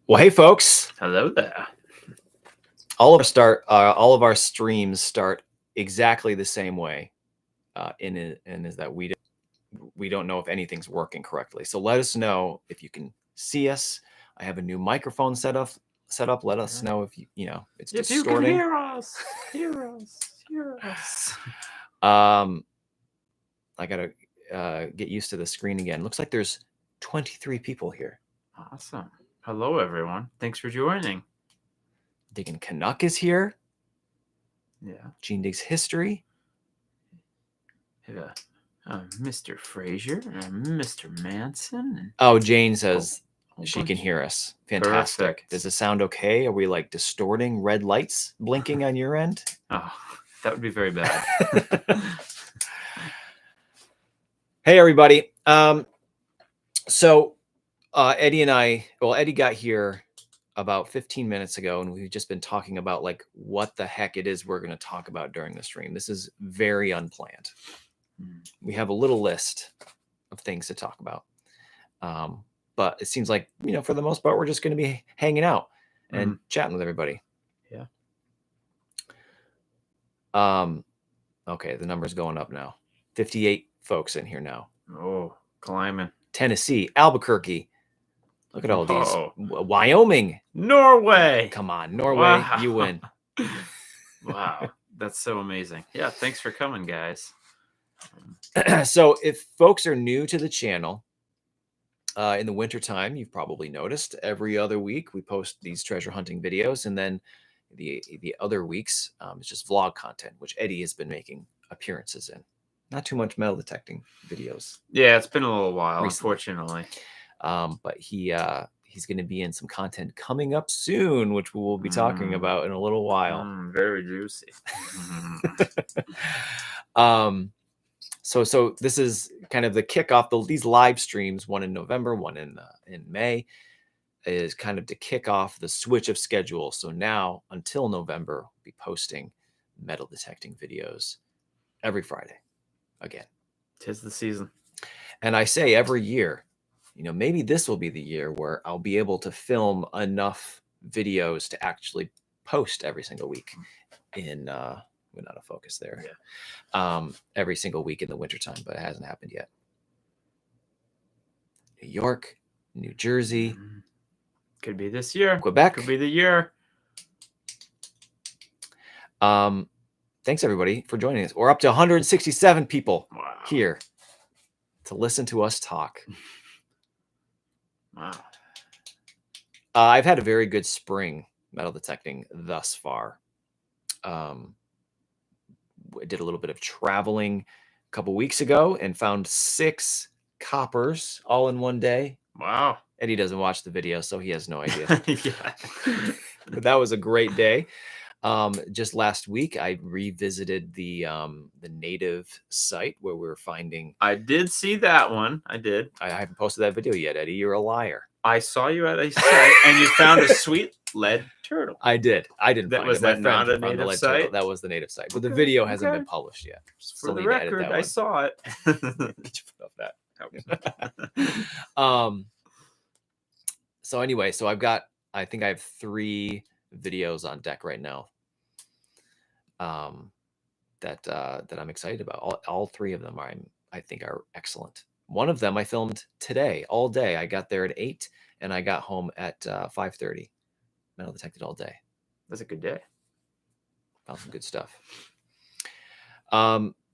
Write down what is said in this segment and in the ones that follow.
Well, hey, folks. Hello there. All of our streams start exactly the same way, and is that we don't know if anything's working correctly. So let us know if you can see us. I have a new microphone set up. Let us know if it's If distorting. you can hear us. I gotta get used to the screen again. Looks like there's 23 people here. Awesome. Hello, everyone. Thanks for joining. Diggin' Canuck is here. Yeah. Gene Digs History. Mr. Frazier and Mr. Manson. Oh, Jane says she can hear us. Fantastic. Perfect. Does it sound okay? Are we like distorting red lights blinking on your end? Oh, that would be very bad. Hey, everybody. So Eddie and Eddie got here about 15 minutes ago, and we've just been talking about like what the heck it is we're going to talk about during the stream. This is very unplanned. We have a little list of things to talk about. But it seems like, for the most part, we're just going to be hanging out and chatting with everybody. Yeah. Okay, the number's going up now. 58 folks in here now. Oh, climbing. Tennessee, Albuquerque. Look at all these. Wyoming. Norway. Come on, Norway, Wow. you win. Wow, that's so amazing. Yeah, thanks for coming, guys. So if folks are new to the channel, in the wintertime, you've probably noticed every other week we post these treasure hunting videos, and then the other weeks it's just vlog content, which Eddie has been making appearances in. Not too much metal detecting videos. Yeah, it's been a little while, recently. Unfortunately. But he's going to be in some content coming up soon, which we will be talking about in a little while. Very juicy. So this is kind of the kickoff. These live streams, one in November, one in May, is kind of to kick off the switch of schedule. So now until November, we'll be posting metal detecting videos every Friday again. 'Tis the season. And I say every year, maybe this will be the year where I'll be able to film enough videos to actually post every single week in we're not a focus there. Yeah. Every single week in the wintertime, but it hasn't happened yet. New York, New Jersey. Could be this year. Quebec. Could be the year. Thanks everybody for joining us. We're up to 167 people here to listen to us talk. Wow. I've had a very good spring metal detecting thus far. I did a little bit of traveling a couple weeks ago and found 6 coppers all in one day. Wow. Eddie doesn't watch the video, so he has no idea. Yeah. But that was a great day. Just last week, I revisited the native site where we were finding. I did see that one. I did. I haven't posted that video yet, Eddie. You're a liar. I saw you at a site and you found a sweet lead turtle. I did. I didn't That find was it. My that friend not a found the native lead turtle. site? That was the native site, but the video hasn't been published yet. For the record, I saw it. Get your foot off that. So anyway, I think I have 3 videos on deck right now. That I'm excited about. All 3 of them I think are excellent. One of them I filmed today, all day. I got there at 8 and I got home at 5:30. Metal detected all day. That's a good day. Found some good stuff.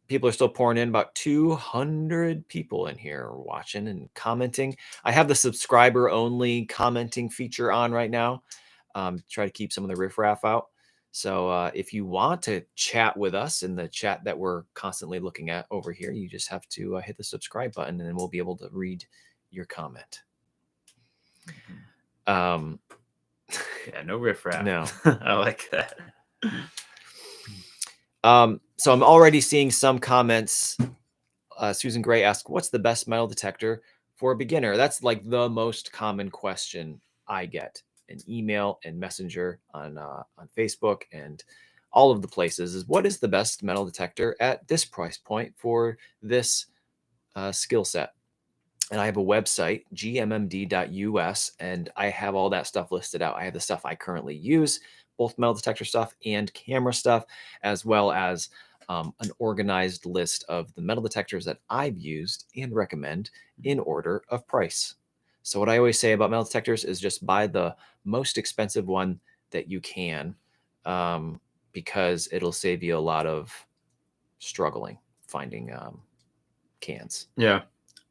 People are still pouring in. About 200 people in here watching and commenting. I have the subscriber only commenting feature on right now. Try to keep some of the riffraff out. So if you want to chat with us in the chat that we're constantly looking at over here, you just have to hit the subscribe button and then we'll be able to read your comment. Yeah, no riffraff. No. I like that. So I'm already seeing some comments. Susan Gray asked, what's the best metal detector for a beginner? That's like the most common question I get in email and messenger on Facebook and all of the places is, what is the best metal detector at this price point for this skill set? And I have a website, gmmd.us, and I have all that stuff listed out. I have the stuff I currently use, both metal detector stuff and camera stuff, as well as an organized list of the metal detectors that I've used and recommend in order of price. So what I always say about metal detectors is just buy the most expensive one that you can, because it'll save you a lot of struggling finding cans. Yeah.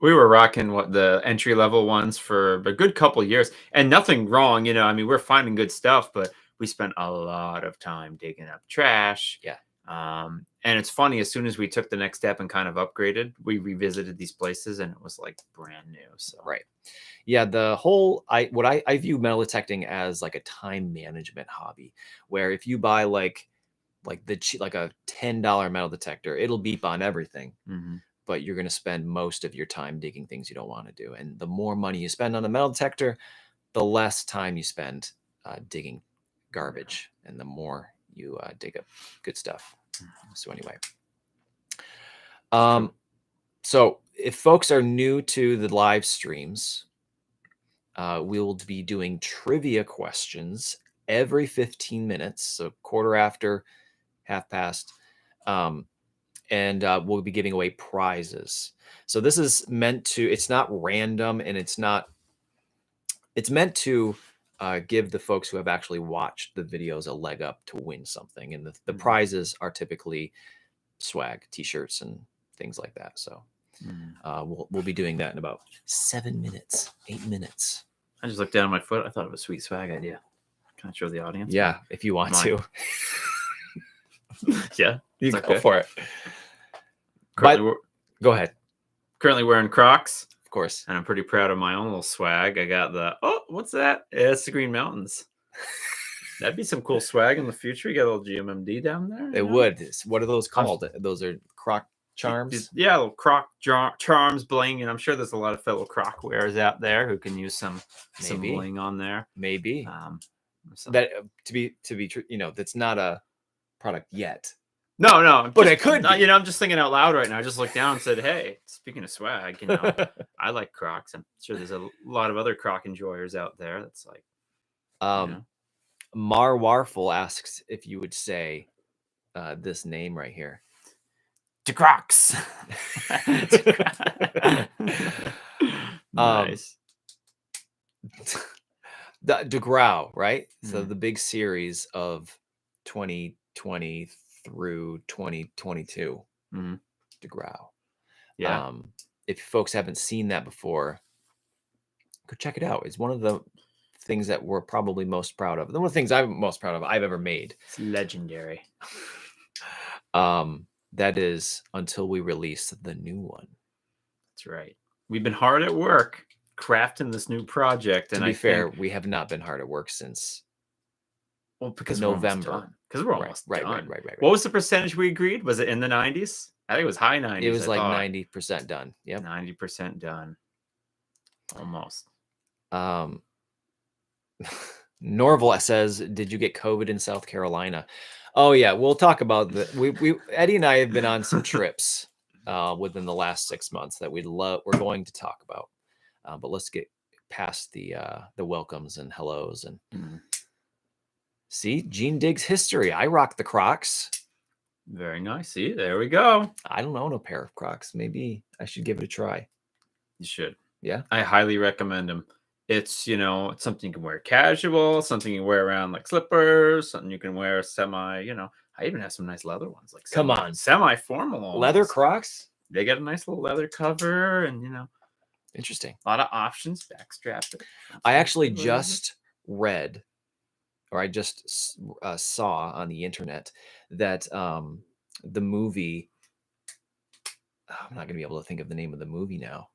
We were rocking the entry level ones for a good couple of years, and nothing wrong. I mean, we're finding good stuff, but we spent a lot of time digging up trash. Yeah. And it's funny, as soon as we took the next step and kind of upgraded, we revisited these places and it was like brand new. So, right. Yeah, the whole I view metal detecting as like a time management hobby, where if you buy like a $10 metal detector, it'll beep on everything, but you're going to spend most of your time digging things you don't want to do. And the more money you spend on a metal detector, the less time you spend digging garbage, and the more you dig up good stuff. So anyway, so if folks are new to the live streams, we'll be doing trivia questions every 15 minutes, so quarter after, half past, and we'll be giving away prizes. So this is meant to, it's not random, and it's meant to give the folks who have actually watched the videos a leg up to win something. And the prizes are typically swag, t-shirts, and things like that. So we'll be doing that in about 7 minutes, 8 minutes. I just looked down at my foot. I thought it was a sweet swag idea. Can I show the audience? Yeah, if you want to. Yeah, you go for it. Go ahead. Currently wearing Crocs. Of course. And I'm pretty proud of my own little swag. I got what's that? It's the Green Mountains. That'd be some cool swag in the future. You got a little GMMD down there. It would. What are those called? Those are Croc charms? Yeah, little Croc charms, bling. And I'm sure there's a lot of fellow Croc wearers out there who can use some bling on there. Maybe. That to be true, that's not a product yet. No, but it could be. I'm just thinking out loud right now. I just looked down and said, "Hey, speaking of swag, I like Crocs. I'm sure there's a lot of other Croc enjoyers out there. That's like, Mar Warful asks if you would say this name right here, DeGrox. Nice. The DeGraw, right? So the big series of 2020 through 2022. DeGraw. Yeah. If folks haven't seen that before, go check it out. It's one of the things that we're probably most proud of. One of the things I'm most proud of I've ever made. It's legendary. That is until we release the new one. That's right. We've been hard at work crafting this new project. To be fair, we have not been hard at work since because November. Because we're almost done. Right. What was the percentage we agreed? Was it in the 90s? I think it was high 90s. It was like 90% done. Yep. 90% done. Almost. Norval says, "Did you get COVID in South Carolina?" Oh yeah, we'll talk about that. We Eddie and I have been on some trips within the last 6 months that we're going to talk about. But let's get past the welcomes and hellos and see, Gene digs history. I rock the Crocs. Very nice. See, there we go. I don't own a pair of Crocs. Maybe I should give it a try. You should. Yeah. I highly recommend them. It's, it's something you can wear casual, something you wear around like slippers, something you can wear semi, I even have some nice leather ones. Like semi-formal almost. Leather Crocs? They got a nice little leather cover and, Interesting. A lot of options, backstrap it. I actually just read, or I just saw on the internet that the movie, I'm not going to be able to think of the name of the movie now,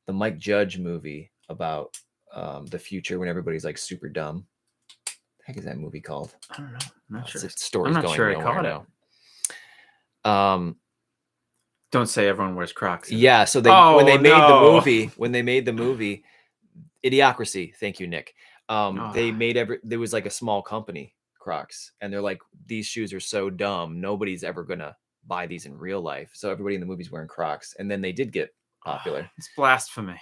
the Mike Judge movie about the future when everybody's like super dumb. What the heck is that movie called? I don't know. I'm not sure. Story's going nowhere now. Don't say everyone wears Crocs. Yeah, so when they made the movie, Idiocracy. Thank you, Nick. They made there was like a small company, Crocs, and they're like, these shoes are so dumb, nobody's ever gonna buy these in real life. So everybody in the movie's wearing Crocs, and then they did get popular. It's blasphemy.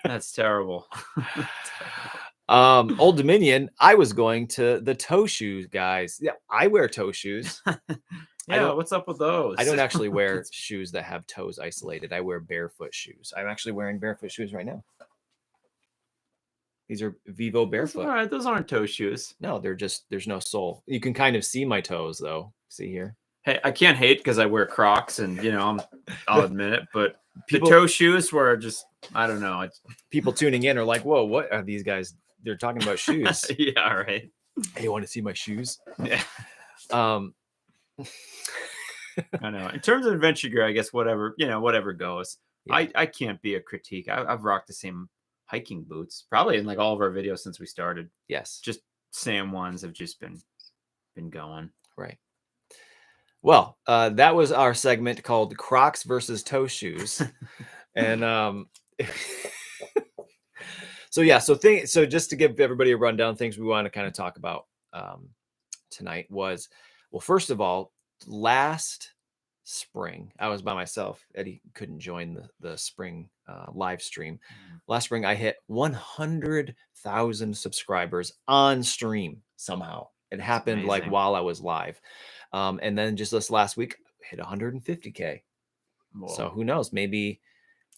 That's terrible. Old Dominion, I was going to the toe shoes guys. Yeah, I wear toe shoes. Yeah, what's up with those? I don't actually wear shoes that have toes isolated. I wear barefoot shoes. I'm actually wearing barefoot shoes right now. These are Vivo barefoot. All right, those aren't toe shoes. No, they're just, there's no sole. You can kind of see my toes though. See here? Hey, I can't hate because I wear Crocs, and you know, I'll admit it, but the toe shoes were just, I don't know. People tuning in are like, whoa, what are these guys? They're talking about shoes. Yeah, right. Hey, you want to see my shoes? Yeah. I know. In terms of adventure gear, I guess whatever, you know, whatever goes. Yeah. I can't be a critique. I've rocked the same hiking boots probably in like all of our videos since we started. Yes. Just same ones have just been going. Right. Well, that was our segment called Crocs versus toe shoes. And so yeah, so just to give everybody a rundown, things we want to kind of talk about tonight was, well, first of all, last spring I was by myself. Eddie couldn't join the spring live stream. Last spring I hit 100,000 subscribers on stream somehow. It happened like while I was live. And then just this last week hit 150K. Whoa. So who knows, maybe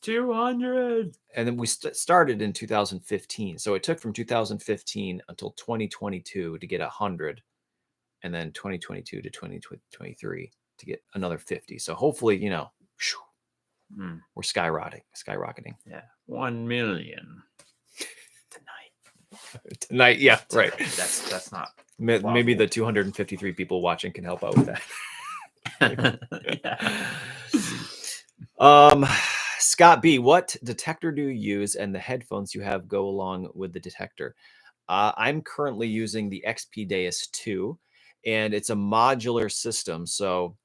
200. And then we started in 2015. So it took from 2015 until 2022 to get 100, and then 2022 to 2023 to get another 50. So hopefully, you know, we're skyrocketing. Yeah, 1 million tonight. Yeah, right. That's not maybe the 253 people watching can help out with that. Yeah. Scott B, what detector do you use, and the headphones you have go along with the detector? I'm currently using the XP Deus 2, and it's a modular system. So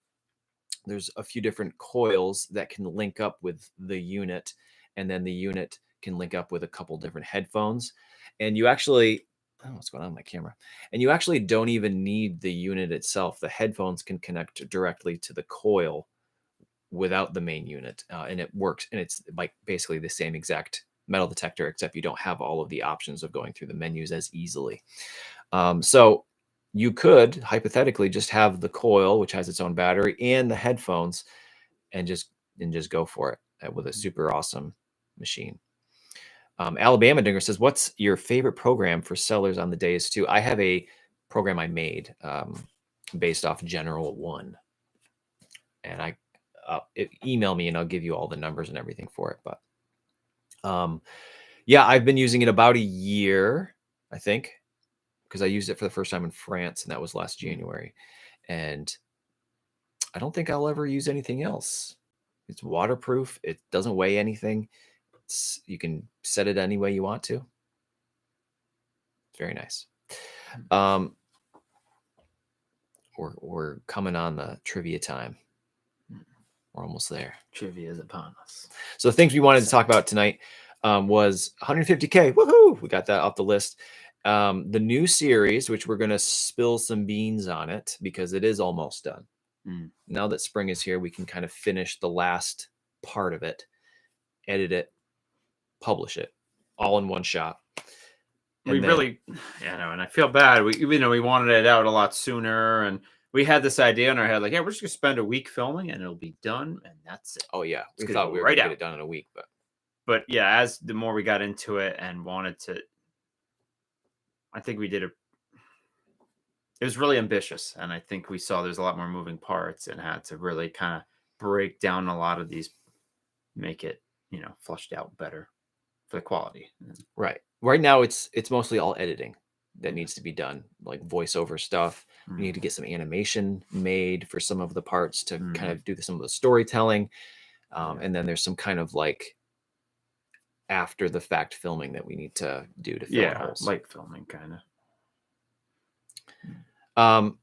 there's a few different coils that can link up with the unit, and then the unit can link up with a couple different headphones. And you actually, I don't know what's going on with my camera. And you actually don't even need the unit itself. The headphones can connect directly to the coil without the main unit, and it works. And it's like basically the same exact metal detector, except you don't have all of the options of going through the menus as easily. So you could hypothetically just have the coil, which has its own battery, and the headphones, and just go for it with a super awesome machine. Alabama Dinger says, what's your favorite program for sellers on the Deus 2? I have a program I made based off General 1, and email me and I'll give you all the numbers and everything for it. But yeah, I've been using it about a year, I think, because I used it for the first time in France, and that was last January. And I don't think I'll ever use anything else. It's waterproof. It doesn't weigh anything. You can set it any way you want to. It's very nice. We're coming on the trivia time. We're almost there. Trivia is upon us. So the things we wanted to talk about tonight was 150K. Woohoo! We got that off the list. The new series, which we're going to spill some beans on it because it is almost done. Now that spring is here, we can kind of finish the last part of it, edit it, publish it all in one shot. And I feel bad. We wanted it out a lot sooner, and we had this idea in our head, like, yeah, we're just gonna spend a week filming and it'll be done, and that's it. Oh yeah, we thought we were gonna get it done in a week, but yeah, as the more we got into it and wanted to, I think we did it. It was really ambitious, and I think we saw there's a lot more moving parts, and had to really kind of break down a lot of these, make it, you know, flushed out better for the quality. Right now it's mostly all editing that needs to be done, like voiceover stuff. We need to get some animation made for some of the parts to kind of do some of the storytelling, and then there's some kind of like after the fact filming that we need to do to fill holes. Light filming kind of.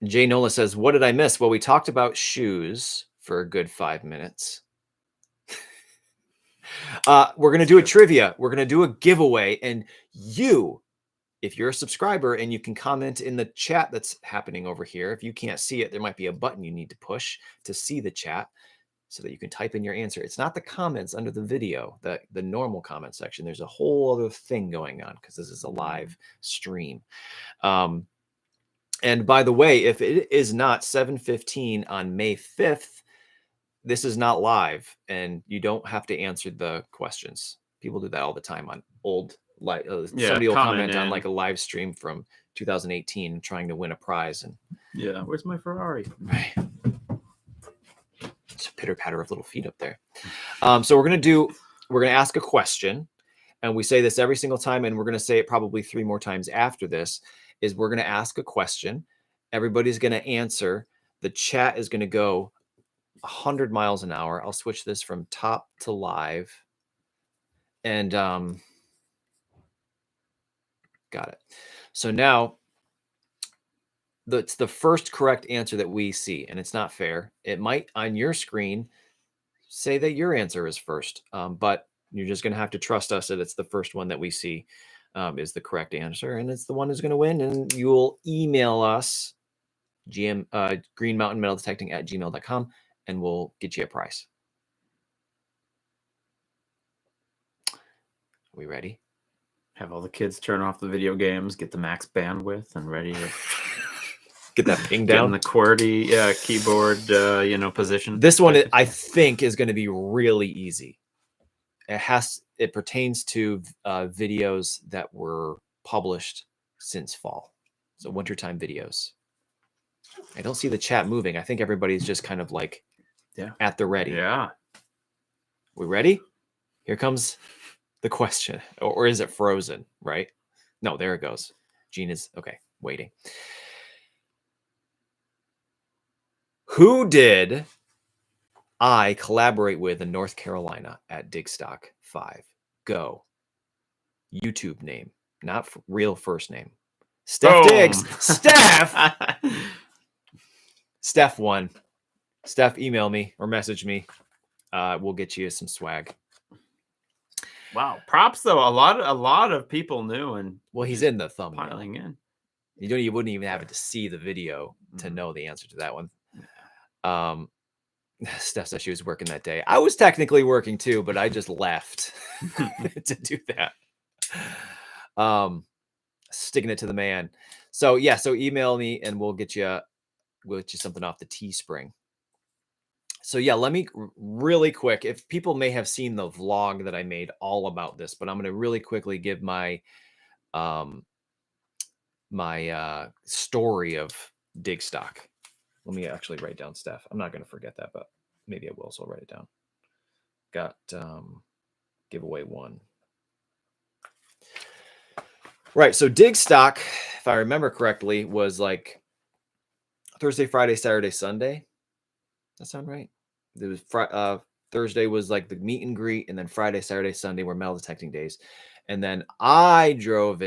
Jay Nola says, what did I miss? Well, we talked about shoes for a good 5 minutes. We're going to do a trivia. We're going to do a giveaway. And you, if you're a subscriber and you can comment in the chat that's happening over here, if you can't see it, there might be a button you need to push to see the chat. so that you can type in your answer. It's not the comments under the video, the normal comment section. There's a whole other thing going on because this is a live stream. And by the way, if it is not 7:15 on May 5th, this is not live, and you don't have to answer the questions. People do that all the time on old, somebody will comment on like a live stream from 2018 trying to win a prize. And where's my Ferrari? Right. It's a pitter patter of little feet up there. So we're gonna ask a question, and we say this every single time, and we're gonna say it probably 3 more times after this. Is we're gonna ask a question, everybody's gonna answer. The chat is gonna go 100 miles an hour. I'll switch this from top to live, and got it. So now it's the first correct answer that we see, and it's not fair. It might on your screen say that your answer is first, but you're just going to have to trust us that it's the first one that we see is the correct answer, and it's the one who's going to win. And you'll email us Green Mountain Metal Detecting at gmail.com, and we'll get you a prize. Are we ready? Have all the kids turn off the video games, get the max bandwidth, and ready to get that ping down. Get in the QWERTY keyboard, position. This one, I think, is going to be really easy. It pertains to videos that were published since fall, so wintertime videos. I don't see the chat moving. I think everybody's just kind of like at the ready. Yeah. We ready? Here comes the question. Or is it frozen, right? No, there it goes. Gene is, okay, waiting. Who did I collaborate with in North Carolina at Digstock 5? Go. YouTube name, not real first name. Steph Diggs. Steph! Steph won. Steph, email me or message me. We'll get you some swag. Wow, props though. A lot of people knew, and well, he's in the thumbnail. Piling in. You wouldn't even have to see the video to know the answer to that one. Steph said she was working that day. I was technically working too, but I just left to do that. Sticking it to the man. So yeah, so email me and we'll get you something off the Teespring. So yeah, let me really quick, if people may have seen the vlog that I made all about this, but I'm going to really quickly give my story of Digstock. Let me actually write down Steph. I'm not going to forget that, but maybe I will, so I'll write it down. Got giveaway 1. Right, so Digstock, if I remember correctly, was like Thursday, Friday, Saturday, Sunday. That sound right? There was Thursday was like the meet and greet, and then Friday, Saturday, Sunday were metal detecting days. And then I drove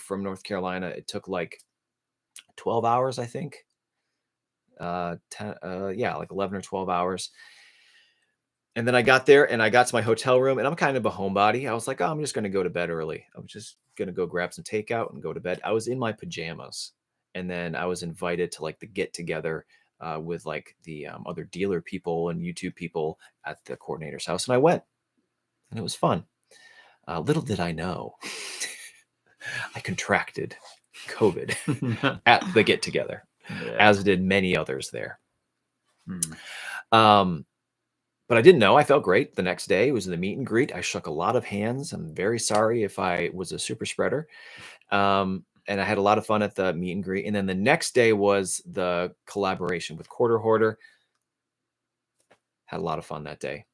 from North Carolina. It took like 12 hours, I think. Like 11 or 12 hours. And then I got there and I got to my hotel room, and I'm kind of a homebody. I was like, oh, I'm just going to go to bed early. I was just going to go grab some takeout and go to bed. I was in my pajamas, and then I was invited to like the get together with like the other dealer people and YouTube people at the coordinator's house. And I went, and it was fun. Little did I know, I contracted COVID at the get together, as did many others there. But I didn't know. I felt great. The next day was the meet and greet. I shook a lot of hands. I'm very sorry if I was a super spreader. And I had a lot of fun at the meet and greet. And then the next day was the collaboration with Quarter Hoarder. Had a lot of fun that day.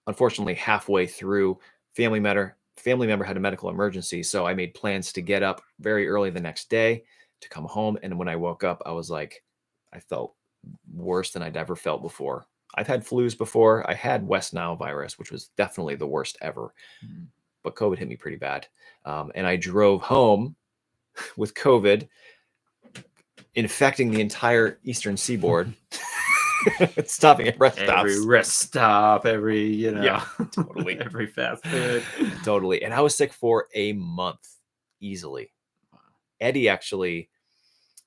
Unfortunately, halfway through, family member had a medical emergency. So I made plans to get up very early the next day to come home. And when I woke up, I was like, I felt worse than I'd ever felt before. I've had flus before. I had West Nile virus, which was definitely the worst ever. But COVID hit me pretty bad. And I drove home with COVID, infecting the entire eastern seaboard. Stopping at rest stops. Every rest stop, totally. Every fast food. Totally. And I was sick for a month easily. Eddie actually,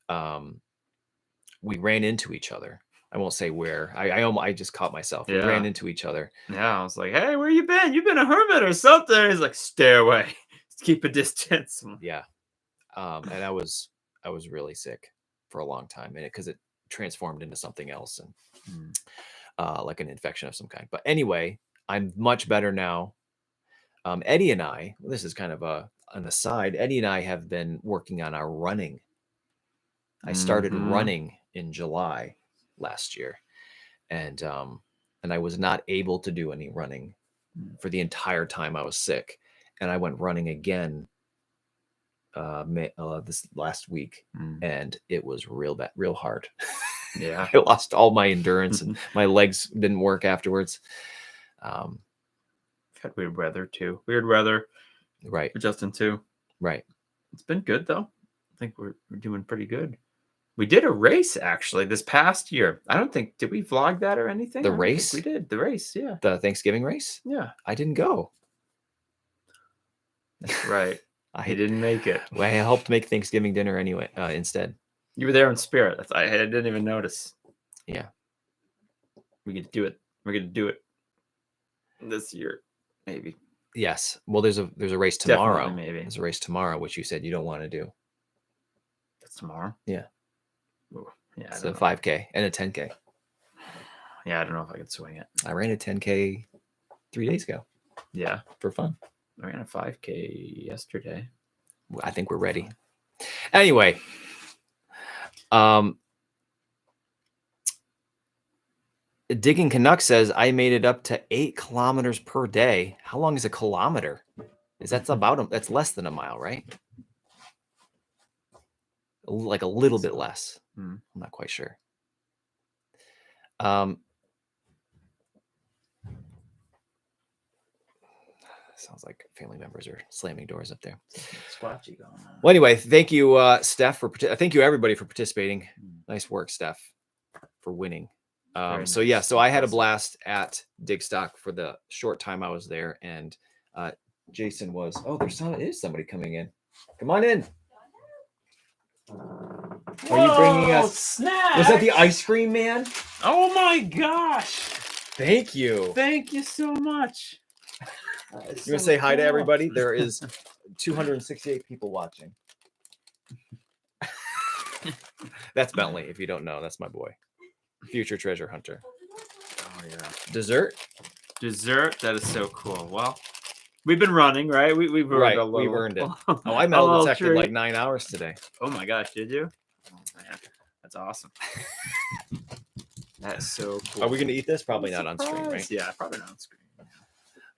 we ran into each other I won't say where. I just caught myself. We Yeah. ran into each other. Yeah, I was like, "Hey, where you been? You've been a hermit or something." He's like, "Stay away. Keep a distance." Yeah. And I was really sick for a long time, and because it transformed into something else, and like an infection of some kind. But anyway, I'm much better now. Eddie and I, this is kind of an aside. Eddie and I have been working on our running. I started running in July last year, and I was not able to do any running for the entire time I was sick, and I went running again this last week, and it was real bad, real hard. Yeah. I lost all my endurance, and my legs didn't work afterwards. Had weird weather too. Weird weather. Right. For Justin too. Right. It's been good though. I think we're doing pretty good. We did a race actually this past year. I don't think, did we vlog that or anything? The race? We did the race. Yeah. The Thanksgiving race? Yeah. I didn't go. That's right. I He didn't make it. I helped make Thanksgiving dinner anyway. Instead. You were there in spirit. I didn't even notice. Yeah. We could do it. We're gonna do it this year, maybe. Yes. Well, there's a race tomorrow. Definitely, maybe. There's a race tomorrow, which you said you don't want to do. That's tomorrow. Yeah. Ooh, yeah. It's a 5K and a 10K. Yeah, I don't know if I could swing it. I ran a 10K 3 days ago. Yeah, for fun. I ran a 5K yesterday. I think we're ready. Anyway, Digging Canuck says I made it up to 8 kilometers per day. How long is a kilometer? That's less than a mile, right? Like a little bit less. I'm not quite sure. Sounds like family members are slamming doors up there. Squatchy going on. Well, anyway, thank you, Steph, thank you everybody for participating. Nice work, Steph, for winning. So yeah, so I had a blast at Digstock for the short time I was there, and Jason was. Oh, is somebody coming in. Come on in. Are you bringing us snacks? Was that the ice cream man? Oh my gosh! Thank you. Thank you so much. You want to say hi to everybody? There is 268 people watching. That's Bentley. If you don't know, that's my boy, future treasure hunter. Oh yeah. Dessert. That is so cool. Well, we've been running, right? We've earned a little. We've earned it. Oh, I metal detected like 9 hours today. Oh my gosh, did you? Oh man, that's awesome. That's so cool. Are we going to eat this? Probably not on screen, right? Yeah, probably not on screen.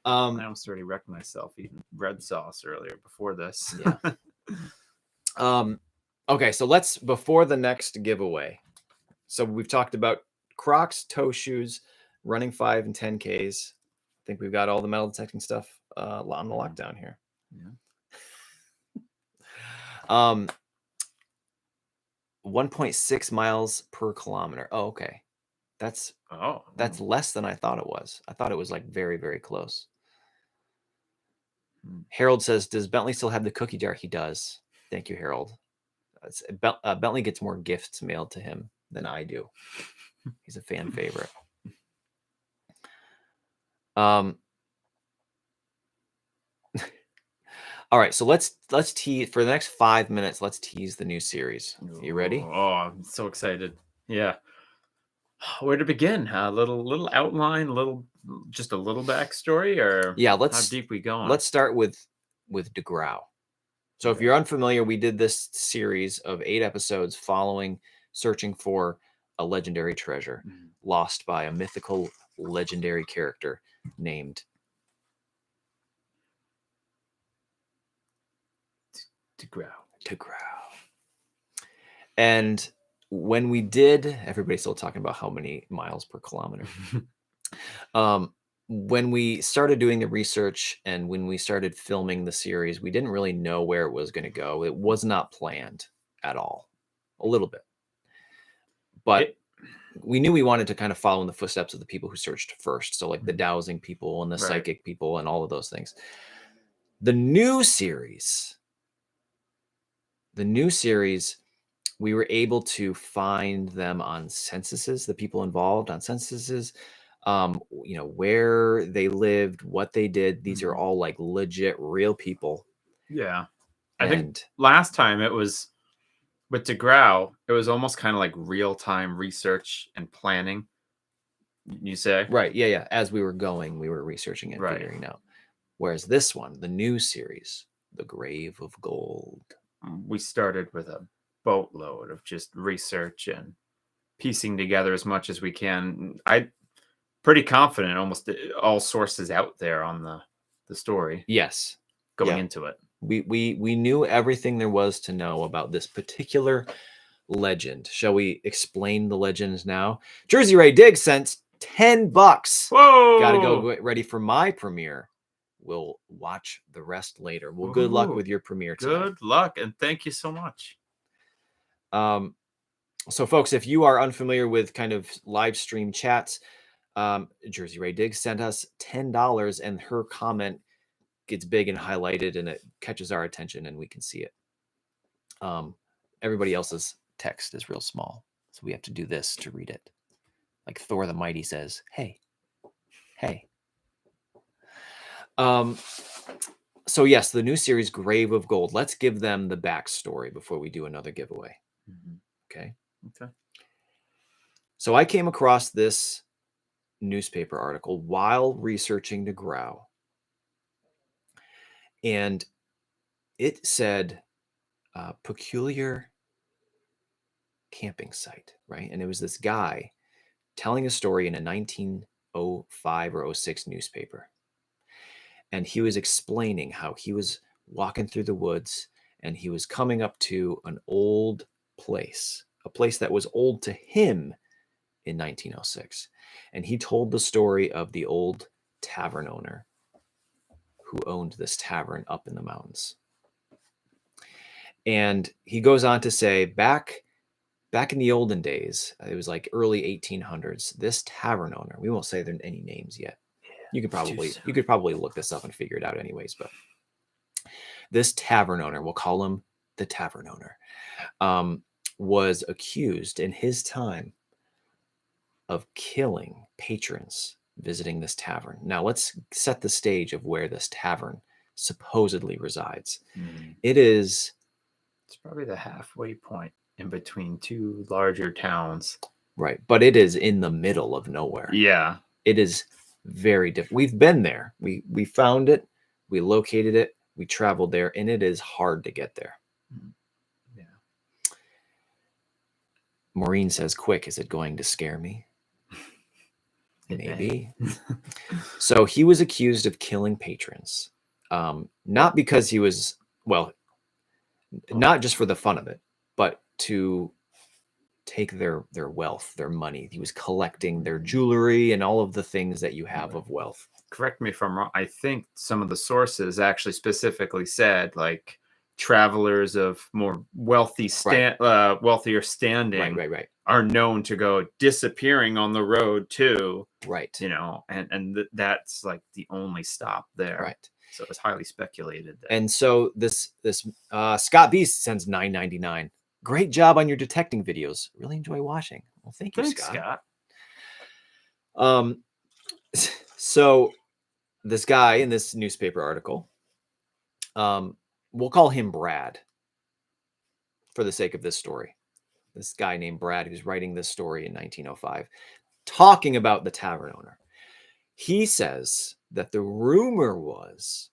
I almost already wrecked myself eating red sauce earlier before this. Yeah. Okay, so before the next giveaway. So we've talked about Crocs, toe shoes, running 5 and 10Ks. I think we've got all the metal detecting stuff on the lockdown here. Yeah. 1.6 miles per kilometer. Oh, okay. That's less than I thought it was. I thought it was like very, very close. Harold says, does Bentley still have the cookie jar? He does. Thank you, Harold. Bentley gets more gifts mailed to him than I do. He's a fan favorite. All right, so let's tease for the next 5 minutes. Let's tease the new series. You ready? Oh, I'm so excited. Yeah. Where to begin? A little outline, just a little backstory, or yeah, how deep we going? Let's start with DeGraw. So if you're unfamiliar, we did this series of 8 episodes searching for a legendary treasure lost by a mythical legendary character named DeGraw. And when we did, everybody's still talking about how many miles per kilometer. When we started doing the research and when we started filming the series, we didn't really know where it was going to go. It was not planned at all, a little bit. But we knew we wanted to kind of follow in the footsteps of the people who searched first. So like the dowsing people and the psychic people and all of those things. The new series we were able to find them on censuses, the people involved on censuses, where they lived, what they did. These are all like legit real people. Yeah. I think And last time it was with DeGraw, it was almost kind of like real-time research and planning, you say? right, yeah. As we were going, we were researching and Right. figuring out. Whereas this one, the new series, The Grave of Gold. We started with a boatload of just research and piecing together as much as we can. I'm pretty confident almost all sources out there on the story Yes. going into it. We knew everything there was to know about this particular legend. Shall we explain the legends now? Jersey Ray Diggs sent $10. Whoa! Got to go get ready for my premiere. We'll watch the rest later. Well, good luck with your premiere tonight. Good luck, and thank you so much. So, folks, if you are unfamiliar with kind of live stream chats, Jersey Ray Diggs sent us $10, and her comment gets big and highlighted, and it catches our attention, and we can see it. Everybody else's text is real small, so we have to do this to read it. Like Thor the Mighty says, "Hey, hey." So yes, the new series Grave of Gold. Let's give them the backstory before we do another giveaway. Okay. So I came across this newspaper article while researching DeGraw, and it said peculiar camping site, right? And it was this guy telling a story in a 1905 or 06 newspaper. And he was explaining how he was walking through the woods and he was coming up to an old place, a place that was old to him in 1906. And he told the story of the old tavern owner who owned this tavern up in the mountains. And he goes on to say, back in the olden days, it was like early 1800s, this tavern owner, we won't say any names yet. You could probably look this up and figure it out anyways, but this tavern owner, we'll call him the tavern owner, was accused in his time of killing patrons visiting this tavern. Now let's set the stage of where this tavern supposedly resides. It's probably the halfway point in between two larger towns. Right. But it is in the middle of nowhere. Yeah. It is very different. We've been there. We found it. We located it. We traveled there, and it is hard to get there. Yeah. Maureen says, quick, is it going to scare me? Maybe. So he was accused of killing patrons. Not because he was, not just for the fun of it, but to take their wealth, their money. He was collecting their jewelry and all of the things that you have of wealth. Correct me if I'm wrong. I think some of the sources actually specifically said like travelers of more wealthier standing right. are known to go disappearing on the road too. Right. And that's like the only stop there. Right. So it's highly speculated. And so this Scott Beast sends $9.99. Great job on your detecting videos. Really enjoy watching. Well, thank you, Thanks, Scott. So this guy in this newspaper article, we'll call him Brad for the sake of this story. This guy named Brad who's writing this story in 1905, talking about the tavern owner. He says that the rumor was,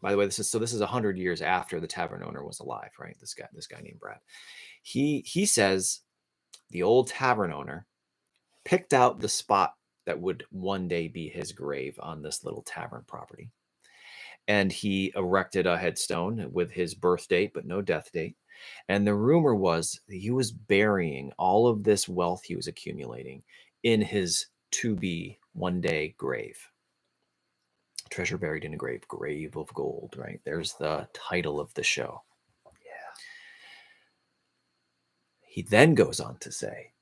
by the way, this is 100 years after the tavern owner was alive, right? This guy named Brad. He says the old tavern owner picked out the spot that would one day be his grave on this little tavern property. And he erected a headstone with his birth date, but no death date. And the rumor was that he was burying all of this wealth he was accumulating in his to-be one-day grave. Treasure buried in a grave, grave of gold, right? There's the title of the show. Yeah. He then goes on to say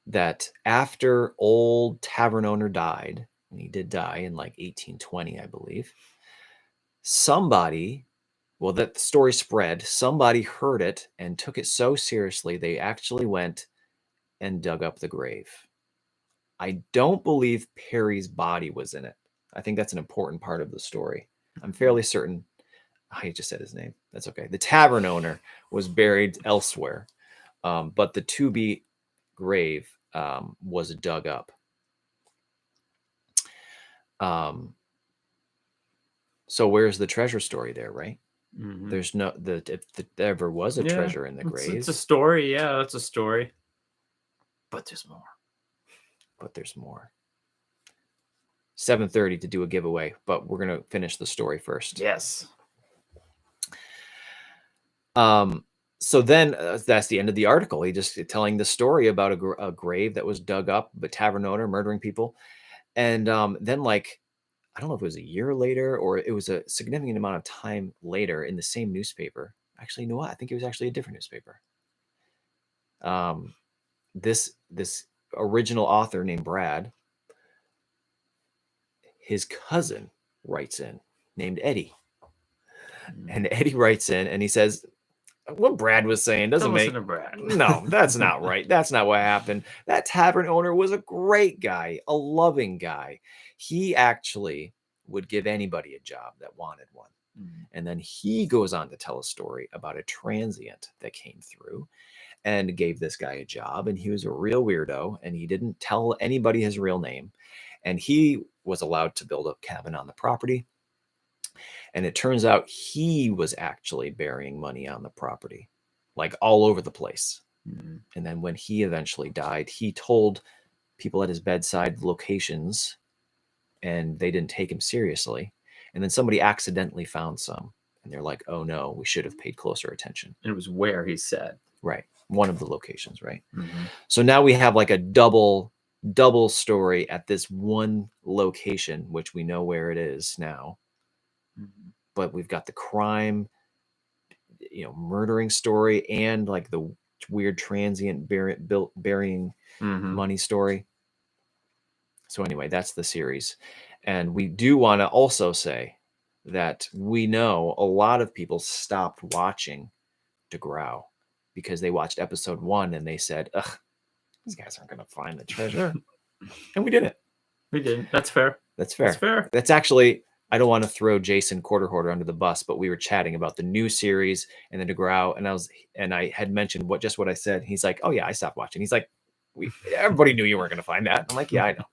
that after old tavern owner died, and he did die in like 1820, I believe, somebody Well, that the story spread. Somebody heard it and took it so seriously, they actually went and dug up the grave. I don't believe Perry's body was in it. I think that's an important part of the story. I'm fairly certain. I just said his name. That's okay. The tavern owner was buried elsewhere, but the to-be grave was dug up. So where's the treasure story there, right? There's no if there ever was a treasure in the grave. It's a story, yeah, that's a story. But there's more. But there's more. 7:30 to do a giveaway, but we're gonna finish the story first. Yes. So then that's the end of the article. He just telling the story about a grave that was dug up, the tavern owner murdering people, and then like I don't know if it was a year later or it was a significant amount of time later in the same newspaper. Actually, you know what? I think it was actually a different newspaper. This original author named Brad, his cousin writes in named Eddie. And Eddie writes in and he says, what Brad was saying doesn't make listen to Brad. No, that's not right. That's not what happened. That tavern owner was a great guy, a loving guy. He actually would give anybody a job that wanted one. And then he goes on to tell a story about a transient that came through and gave this guy a job. And he was a real weirdo and he didn't tell anybody his real name. And he was allowed to build a cabin on the property. And it turns out he was actually burying money on the property, like all over the place. And then when he eventually died, he told people at his bedside locations and they didn't take him seriously. And then somebody accidentally found some and they're like, oh no, we should have paid closer attention. And it was where he said. Right. One of the locations, right? So now we have like a double story at this one location, which we know where it is now. But we've got the crime, murdering story and like the weird transient burying money story. So anyway, that's the series. And we do want to also say that we know a lot of people stopped watching DeGraw because they watched episode 1 and they said, ugh, these guys aren't going to find the treasure. And we didn't. We didn't. That's fair. That's fair. That's fair. That's actually, I don't want to throw Jason Quarterhoarder under the bus, but we were chatting about the new series and the DeGraw, and I had mentioned what I said. He's like, "Oh yeah, I stopped watching." He's like, "Everybody knew you weren't going to find that." I'm like, "Yeah, I know."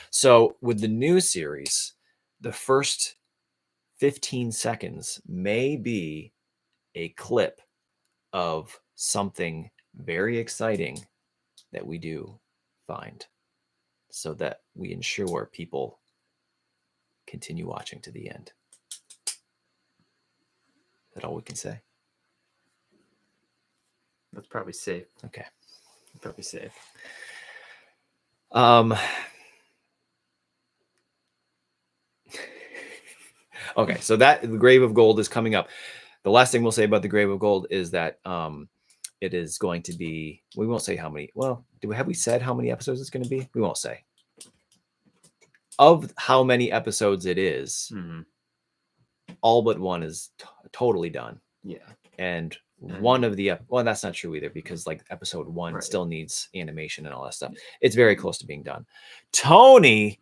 So with the new series, the first 15 seconds may be a clip of something very exciting that we do find, so that we ensure people continue watching to the end. Is that all we can say? That's probably safe. Okay. Probably safe. Okay, so that the Grave of Gold is coming up. The last thing we'll say about the Grave of Gold is that it is going to be, we won't say how many. Well, have we said how many episodes it's going to be? We won't say. Of how many episodes it is, all but one is totally done. Yeah. And one of the, well, that's not true either, because like episode 1 still needs animation and all that stuff. It's very close to being done. Tony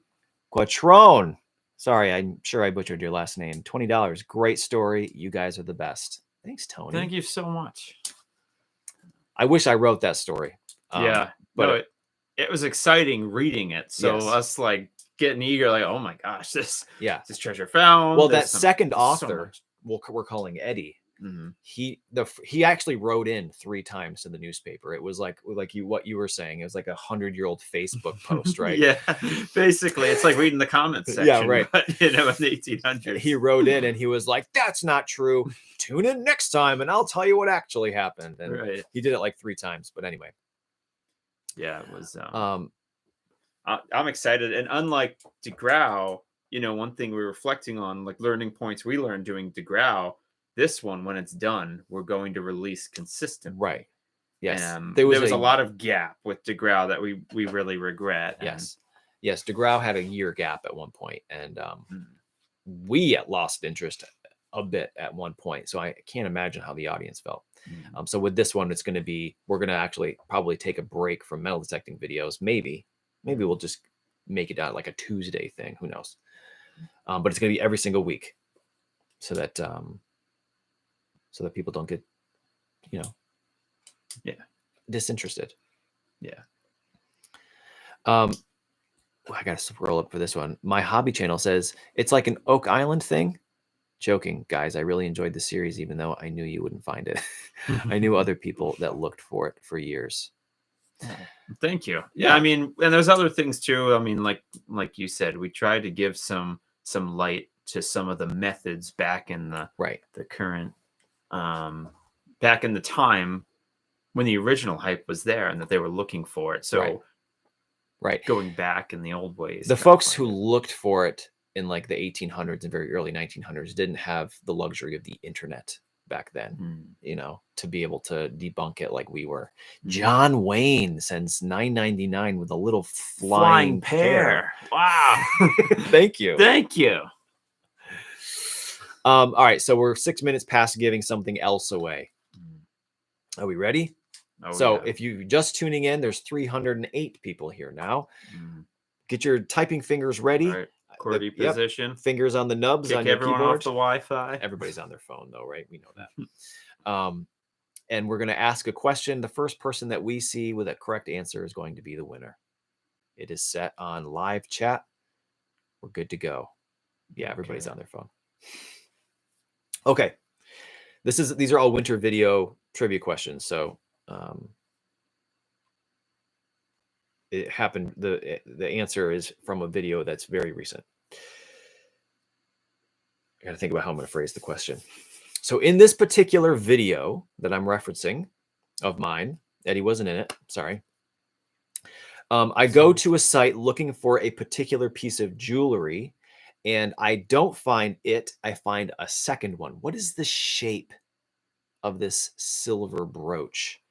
Quattrone. Sorry, I'm sure I butchered your last name. $20. Great story. You guys are the best. Thanks, Tony. Thank you so much. I wish I wrote that story. Yeah, but no, it was exciting reading it. So us like getting eager, like, oh my gosh, this treasure found. Well, that second author, we're calling Eddie. He actually wrote in 3 times to the newspaper. It was like what you were saying. It was like 100-year-old Facebook post, right? Yeah, basically, it's like reading the comments section. Yeah, right. But, in the 1800s, he wrote in and he was like, "That's not true. Tune in next time, and I'll tell you what actually happened." And he did it like 3 times. But anyway, yeah, it was. I'm excited, and unlike DeGraw, one thing we're reflecting on, like learning points we learned doing DeGraw. This one, when it's done, we're going to release consistently. Right. Yes. There was a lot of gap with DeGraw that we really regret. Yes. Yes. DeGraw had a year gap at one point, and we lost interest a bit at one point. So I can't imagine how the audience felt. Mm. So with this one, it's going to be, we're going to actually probably take a break from metal detecting videos. Maybe we'll just make it out like a Tuesday thing. Who knows? But it's going to be every single week, so that people don't get, disinterested. Yeah. I gotta scroll up for this one. My hobby channel says it's like an Oak Island thing. Joking, guys. I really enjoyed the series, even though I knew you wouldn't find it. I knew other people that looked for it for years. Oh, thank you. Yeah, I mean, and there's other things too. I mean, like you said, we tried to give some light to some of the methods back in the current, back in the time when the original hype was there and that they were looking for it. So going back in the old ways, the folks who looked for it in like the 1800s and very early 1900s didn't have the luxury of the internet back then, to be able to debunk it like we were. John Wayne sends $9.99 with a little flying pear. Wow. Thank you. Thank you. All right, so we're 6 minutes past giving something else away. Are we ready? If you're just tuning in, there's 308 people here now. Get your typing fingers ready. All right. QWERTY position. Fingers on the nubs on your everyone keyboard. Off the Wi-Fi. Everybody's on their phone though, right? We know that. And we're going to ask a question. The first person that we see with a correct answer is going to be the winner. It is set on live chat. We're good to go. Yeah, everybody's on their phone. Okay. These are all winter video trivia questions. So it happened. The answer is from a video that's very recent. I got to think about how I'm going to phrase the question. So in this particular video that I'm referencing of mine, Eddie wasn't in it. Sorry. I go to a site looking for a particular piece of jewelry, and I don't find it. I find a second one. What is the shape of this silver brooch?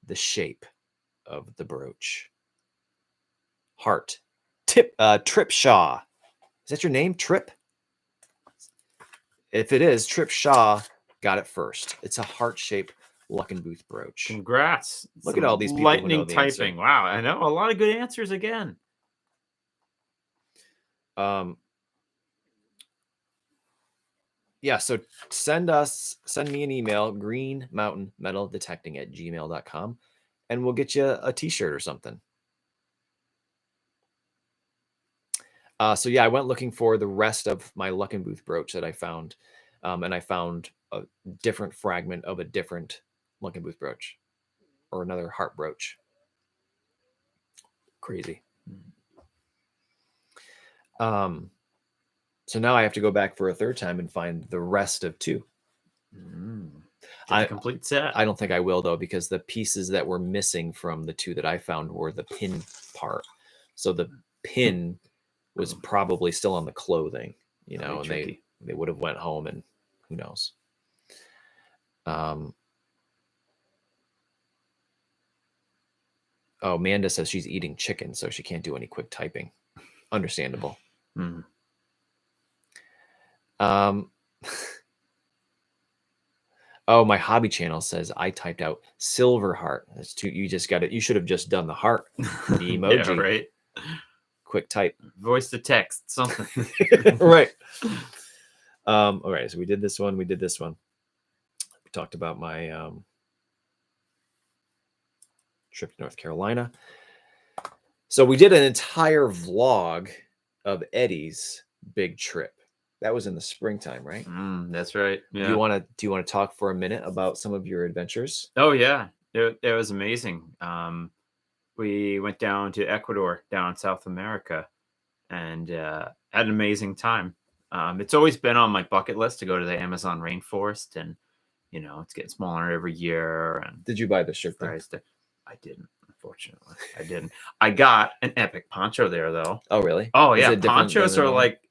The shape of the brooch. Heart. Trip Shaw. Is that your name, Trip? If it is, Trip Shaw got it first. It's a heart-shaped Luckenbooth brooch. Congrats. Look at all these people lightning who know the typing. answer. Wow, I know a lot of good answers again. Yeah, so send me an email, greenmountainmetaldetecting@gmail.com, and we'll get you a t-shirt or something. So yeah, I went looking for the rest of my Luckenbooth brooch that I found, and I found a different fragment of a different Luckenbooth brooch, or another heart brooch. Crazy. So now I have to go back for a third time and find the rest of two. Get the complete set. I don't think I will though, because the pieces that were missing from the two that I found were the pin part. So the pin was probably still on the clothing, and they would have went home and who knows. Oh, Amanda says she's eating chicken, so she can't do any quick typing. Understandable. Oh, my hobby channel says I typed out silver heart. That's too. You just got it. You should have just done the heart emoji. Yeah, right. Quick type. Voice to text. Something. Right. All right. So we did this one. We talked about my trip to North Carolina. So we did an entire vlog of Eddie's big trip. That was in the springtime, right? That's right. Yeah. Do you want to talk for a minute about some of your adventures? Oh yeah, it was amazing. We went down to Ecuador, down in South America, and had an amazing time. It's always been on my bucket list to go to the Amazon rainforest, and it's getting smaller every year. And did you buy the shirt? I didn't. Unfortunately, I didn't. I got an epic poncho there, though. Oh, really? Oh, yeah. Ponchos are like,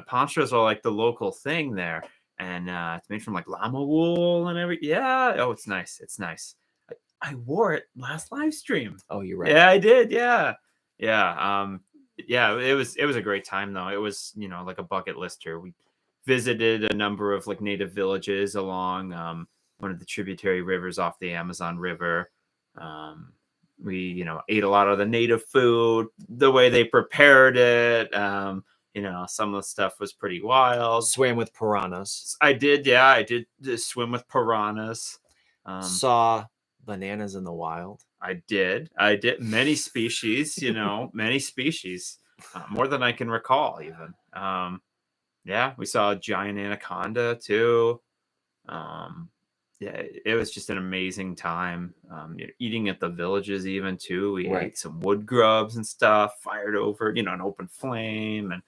ponchos are like the local thing there. And it's made from like llama wool and everything. Yeah. Oh, it's nice. It's nice. I wore it last live stream. Oh, you're right. Yeah, I did. Yeah. Yeah. Yeah. It was a great time, though. It was, like a bucket lister. We visited a number of like native villages along one of the tributary rivers off the Amazon River. We, you know, ate a lot of the native food, the way they prepared it. You know, some of the stuff was pretty wild. Swam with piranhas. I did, yeah, I did swim with piranhas. Saw bananas in the wild. I did many species, you know, many species, more than I can recall even. Yeah, we saw a giant anaconda too. Yeah, it was just an amazing time. You know, eating at the villages even too. We ate some wood grubs and stuff, fired over, you know, an open flame, and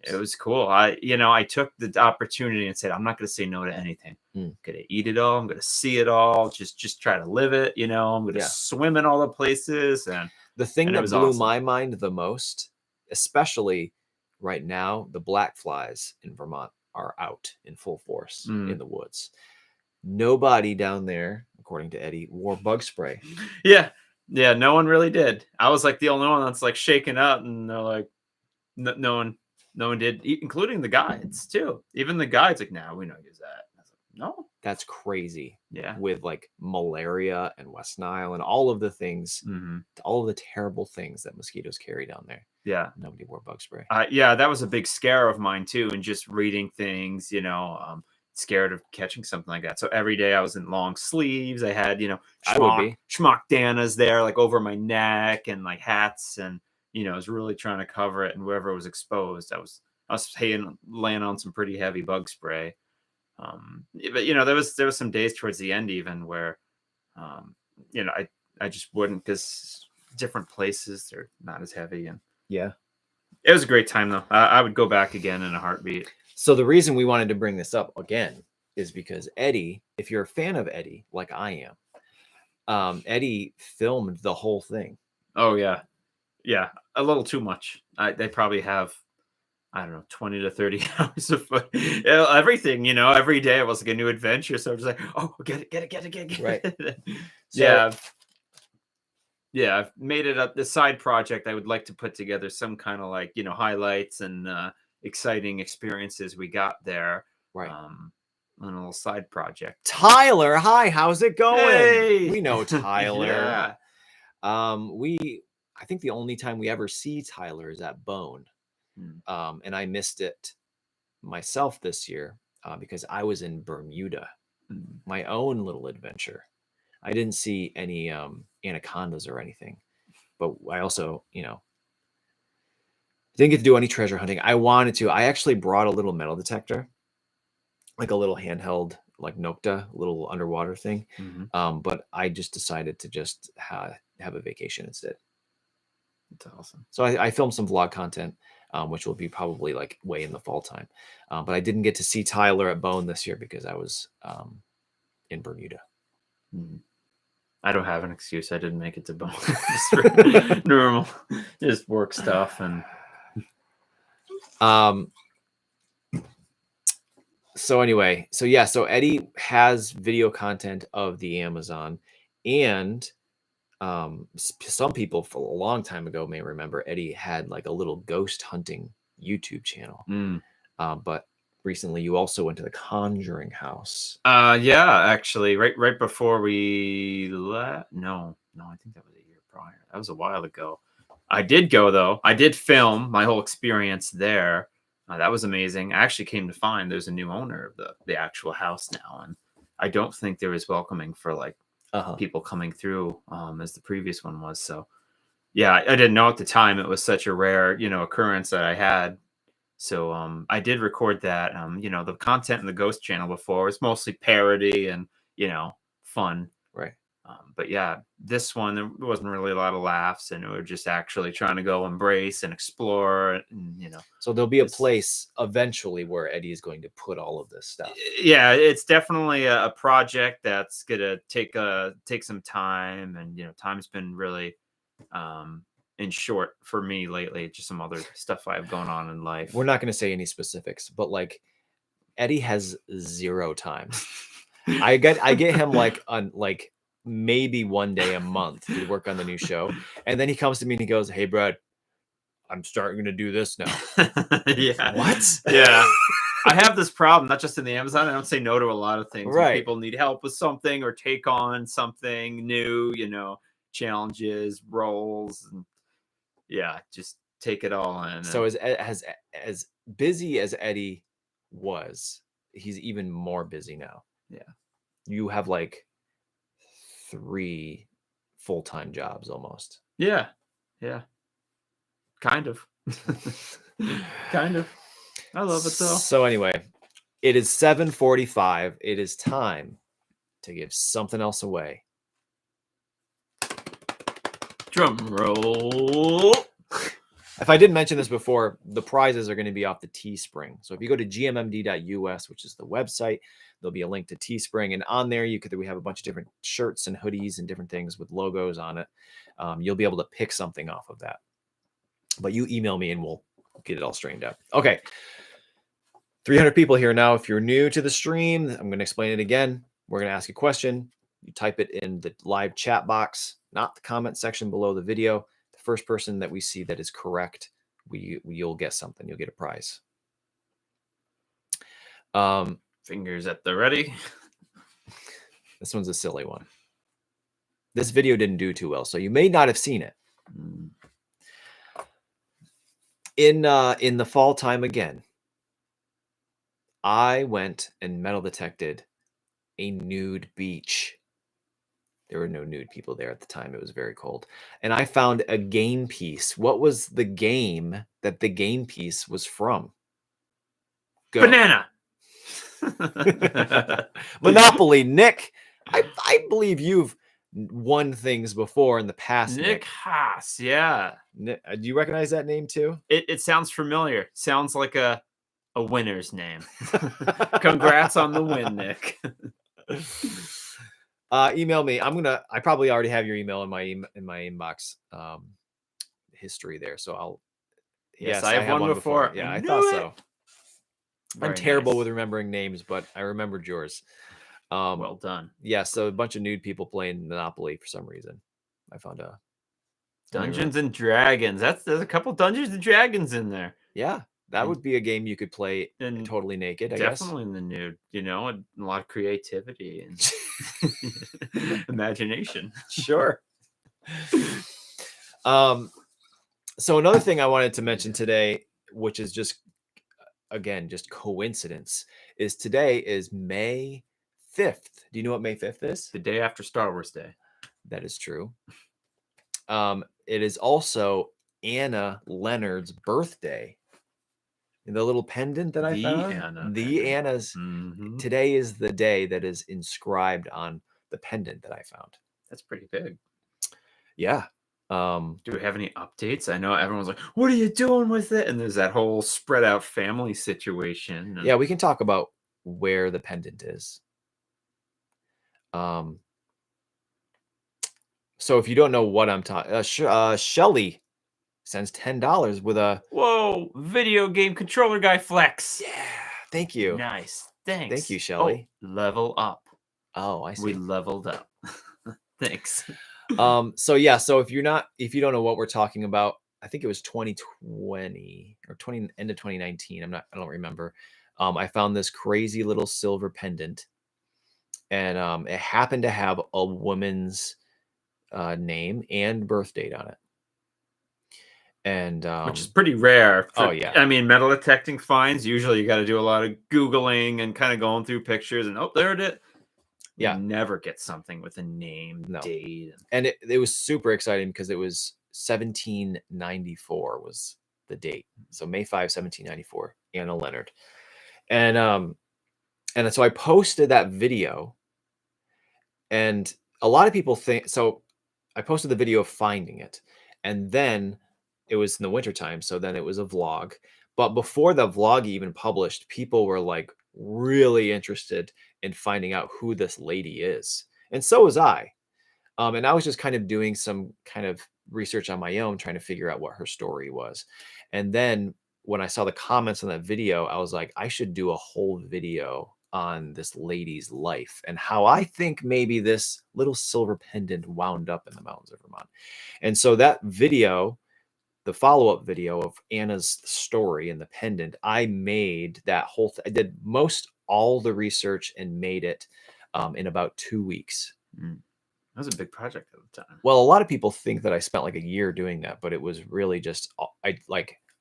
it was cool. You know, I took the opportunity and said, I'm not going to say no to anything. I'm going to eat it all. I'm going to see it all. Just try to live it. You know, I'm going to swim in all the places. And the thing that blew awesome. my mind the most, especially right now, the black flies in Vermont are out in full force in the woods. Nobody down there, according to Eddie, wore bug spray. Yeah. No one really did. I was like the only one that's like shaken up, and they're like, no one did, including the guides too. Even the guides like, nah, we don't use that. I was like, no, that's crazy. Yeah, with like malaria and West Nile and all of the things, all of the terrible things that mosquitoes carry down there. Yeah, nobody wore bug spray. Yeah, that was a big scare of mine too, and just reading things, you know, scared of catching something like that. So every day I was in long sleeves. I had, you know, schmuck danas there, like over my neck, and like hats, and you know, I was really trying to cover it. And wherever was exposed, I was laying on some pretty heavy bug spray. But you know, there was some days towards the end even where, you know, I just wouldn't, because different places they're not as heavy. And yeah, it was a great time though. I would go back again in a heartbeat. So the reason we wanted to bring this up again is because Eddie, if you're a fan of Eddie, like I am, Eddie filmed the whole thing. Oh yeah. Yeah. A little too much. They probably have, I don't know, 20 to 30 hours of everything, you know, every day it was like a new adventure. So I was like, oh, get it. Right. So, yeah. I've made it up. The side project, I would like to put together some kind of like, you know, highlights and exciting experiences we got there. Right. On a little side project. Tyler, hi, how's it going? Hey! We know Tyler. Yeah. I think the only time we ever see Tyler is at Bone. And I missed it myself this year because I was in Bermuda, my own little adventure. I didn't see any anacondas or anything, but I also, you know, didn't get to do any treasure hunting. I wanted to. I actually brought a little metal detector, like a little handheld, like Nokta, little underwater thing. But I just decided to just have a vacation instead. That's awesome. So I filmed some vlog content, which will be probably like way in the fall time. But I didn't get to see Tyler at Bone this year because I was in Bermuda. I don't have an excuse. I didn't make it to Bone. Just normal, just work stuff. And so anyway, so Eddie has video content of the Amazon, and some people for a long time ago may remember Eddie had like a little ghost hunting YouTube channel. But recently you also went to the Conjuring House. Yeah, actually, right before we left. No, I think that was a year prior. That was a while ago. I did go though. I did film my whole experience there. That was amazing. I actually came to find there's a new owner of the actual house now, and I don't think they're as welcoming for like people coming through as the previous one was. So yeah, I didn't know at the time it was such a rare, you know, occurrence that I had. So I did record that. You know, the content in the Ghost channel before was mostly parody and, you know, fun. Right. But yeah, this one, there wasn't really a lot of laughs, and we were just actually trying to go embrace and explore, and, you know. So there'll be a place eventually where Eddie is going to put all of this stuff. Yeah, it's definitely a project that's gonna take some time, and, you know, time's been really in short for me lately. Just some other stuff I have going on in life. We're not going to say any specifics, but like Eddie has 0 time. I get him like on like maybe one day a month to work on the new show, and then he comes to me and he goes, "Hey Brad, I'm starting to do this now." Yeah. What? Yeah. I have this problem, not just in the Amazon. I don't say no to a lot of things when Right. people need help with something or take on something new, challenges, roles, and yeah, just take it all in. So as busy as Eddie was, he's even more busy now. Yeah. You have like 3 full-time jobs almost. Yeah. Kind of. Kind of. I love it though. So anyway, it is 7:45. It is time to give something else away. Drum roll. If I didn't mention this before, the prizes are going to be off the Teespring. So if you go to gmmd.us, which is the website, there'll be a link to Teespring, and on there we have a bunch of different shirts and hoodies and different things with logos on it. You'll be able to pick something off of that. But you email me and we'll get it all straightened out. Okay. 300 people here now. If you're new to the stream, I'm going to explain it again. We're going to ask a question. You type it in the live chat box, not the comment section below the video. The first person that we see that is correct, you'll get something. You'll get a prize. Fingers at the ready. This one's a silly one. This video didn't do too well, so you may not have seen it. In the fall time again, I went and metal detected a nude beach. There were no nude people there at the time. It was very cold. And I found a game piece. What was the game that the game piece was from? Go. Banana. Monopoly, Nick. I believe you've won things before in the past. Nick Haas, yeah. Do you recognize that name too? It sounds familiar. Sounds like a winner's name. Congrats on the win, Nick. Email me. I probably already have your email in my inbox history there. So I'll. Yes, I have one before. Yeah, I thought so. I'm terrible nice. with remembering names, but I remembered yours. Well done. Yeah, so a bunch of nude people playing Monopoly for some reason. I found a Dungeons and Dragons. There's a couple Dungeons and Dragons in there. Yeah, that would be a game you could play and totally naked. I definitely in the nude. A lot of creativity and imagination. Sure. So another thing I wanted to mention today, which is just coincidence, is today is May 5th. Do you know what May 5th is? The day after Star Wars Day. That is true. It is also Anna Leonard's birthday. The little pendant that I found. Anna's. Mm-hmm. Today is the day that is inscribed on the pendant that I found. That's pretty big. Yeah. Do we have any updates? I know everyone's like, what are you doing with it? And there's that whole spread out family situation. Yeah, we can talk about where the pendant is. So if you don't know what I'm talking, Shelly sends $10 with a video game controller guy flex. Yeah, thank you. Nice, thanks. Thank you, Shelly. Level up. Oh, I see. We leveled up. Thanks. So if you don't know what we're talking about, I think it was 2020 or end of 2019. I don't remember. I found this crazy little silver pendant, and it happened to have a woman's name and birth date on it. And which is pretty rare. Yeah. I mean, metal detecting finds, usually you got to do a lot of Googling and kind of going through pictures and there it is. Yeah. You never get something with a name, date. And it was super exciting because it was 1794 was the date. So May 5, 1794, Anna Leonard. And so I posted that video, and a lot of people think, so I posted the video of finding it, and then it was in the wintertime. So then it was a vlog. But before the vlog even published, people were like really interested in finding out who this lady is. And so was I. And I was just kind of doing some kind of research on my own, trying to figure out what her story was. And then when I saw the comments on that video, I was like, I should do a whole video on this lady's life and how I think maybe this little silver pendant wound up in the mountains of Vermont. And so that video the follow-up video of Anna's story and the pendant, I made that whole I did all the research and made it in about 2 weeks. That was a big project at the time. Well, a lot of people think that I spent like a year doing that, but it was really just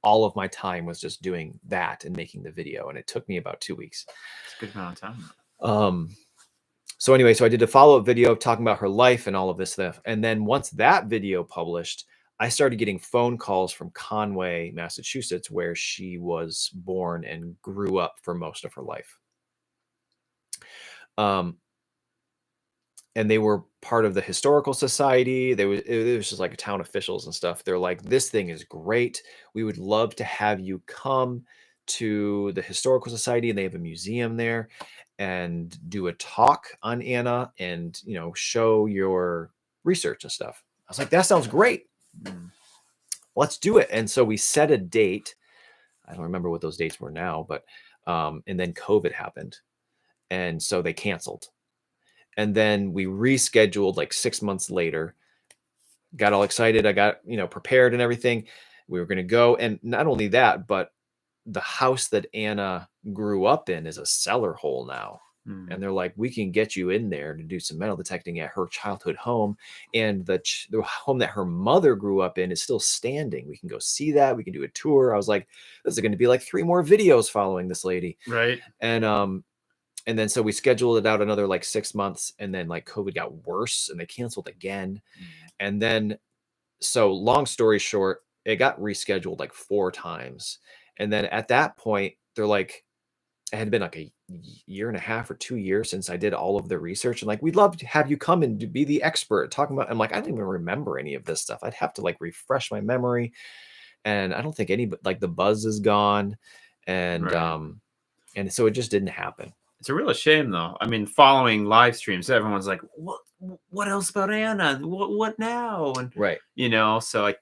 all of my time was just doing that and making the video, and it took me about 2 weeks. It's a good amount of time. So anyway, so I did a follow-up video talking about her life and all of this stuff. And then once that video published, I started getting phone calls from Conway, Massachusetts, where she was born and grew up for most of her life. And they were part of the historical society. It was just like town officials and stuff. They're like, this thing is great. We would love to have you come to the historical society, and they have a museum there, and do a talk on Anna and, show your research and stuff. I was like, that sounds great. Let's do it. And so we set a date. I don't remember what those dates were now, but, and then COVID happened. And so they canceled. And then we rescheduled like 6 months later, got all excited. I got, prepared and everything. We were going to go. And not only that, but the house that Anna grew up in is a cellar hole now. And they're like, we can get you in there to do some metal detecting at her childhood home. And the home that her mother grew up in is still standing. We can go see that. We can do a tour. I was like, this is going to be like 3 more videos following this lady. Right. And then so we scheduled it out another like 6 months, and then like COVID got worse and they canceled again. And then, so long story short, it got rescheduled like 4 times. And then at that point, they're like, it had been like a year and a half or 2 years since I did all of the research, and like, we'd love to have you come and be the expert talking about. I'm like, I don't even remember any of this stuff. I'd have to like refresh my memory, and I don't think like the buzz is gone, and Right. and so it just didn't happen. It's a real shame, though. I mean, following live streams, everyone's like, "What else about Anna? What now?" And Right. So like,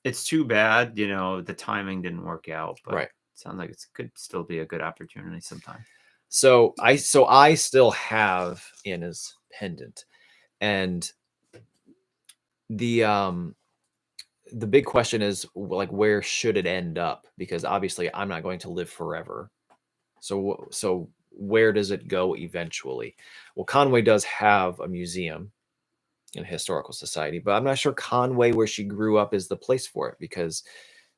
it's too bad. The timing didn't work out. But Right. it sounds like it could still be a good opportunity sometime. So I still have Anna's pendant, and the big question is like, where should it end up? Because obviously I'm not going to live forever. So where does it go eventually? Well, Conway does have a museum and a historical society, but I'm not sure Conway, where she grew up, is the place for it, because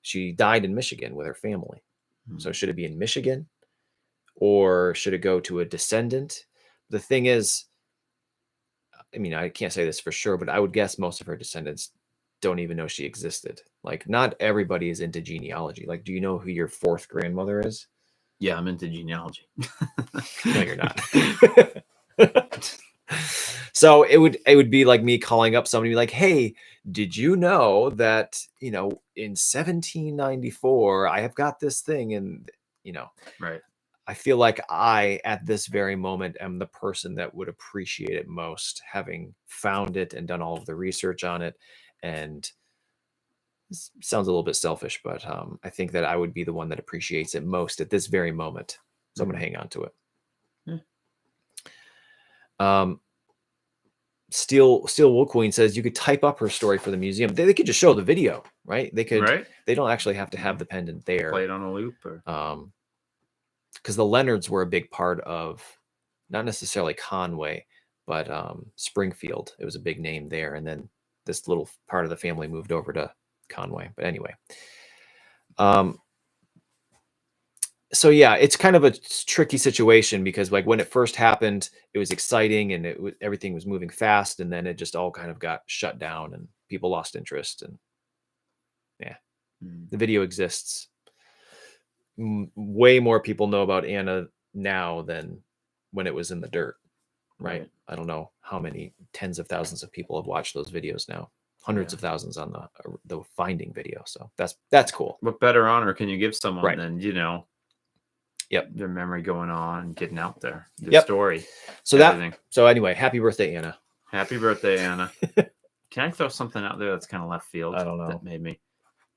she died in Michigan with her family. So should it be in Michigan, or should it go to a descendant? The thing is, I mean, I can't say this for sure, but I would guess most of her descendants don't even know she existed. Like, not everybody is into genealogy. Like, do you know who your 4th grandmother is? Yeah, I'm into genealogy. No, you're not. So it would be like me calling up somebody like, hey, did you know that, in 1794, I have got this thing, and, Right. I feel like I, at this very moment, am the person that would appreciate it most, having found it and done all of the research on it. And this sounds a little bit selfish, but I think that I would be the one that appreciates it most at this very moment. So I'm going to hang on to it. Steel Wool Queen says you could type up her story for the museum. They could just show the video, right? They could. Right. They don't actually have to have the pendant there. Play it on a loop, or because the Leonards were a big part of, not necessarily Conway, but Springfield. It was a big name there, and then this little part of the family moved over to Conway. But anyway, so yeah, it's kind of a tricky situation, because like when it first happened, it was exciting and everything was moving fast, and then it just all kind of got shut down and people lost interest. And yeah, the video exists. Way more people know about Anna now than when it was in the dirt, right? I don't know how many tens of thousands of people have watched those videos now. Hundreds of thousands on the finding video. So that's cool. What better honor can you give someone Right. than Yep, their memory going on and getting out there, their story. So so anyway, happy birthday, Anna. Happy birthday, Anna. Can I throw something out there that's kind of left field? I don't know. That made me.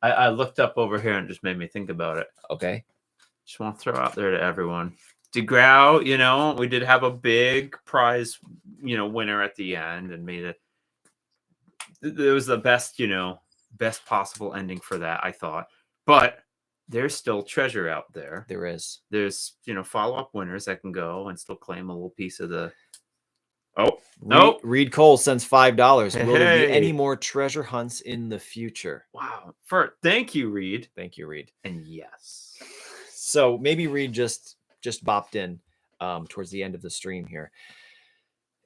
I looked up over here and it just made me think about it. Okay. Just want to throw out there to everyone. DeGraw, we did have a big prize, winner at the end, and made it. It was the best, best possible ending for that, I thought. But there's still treasure out there. There is. There's, follow-up winners that can go and still claim a little piece of the. Oh, Reed Cole sends $5. Will there be any Hey. more treasure hunts in the future? Wow. Thank you, Reed. Thank you, Reed. And yes. So maybe Reed just bopped in towards the end of the stream here.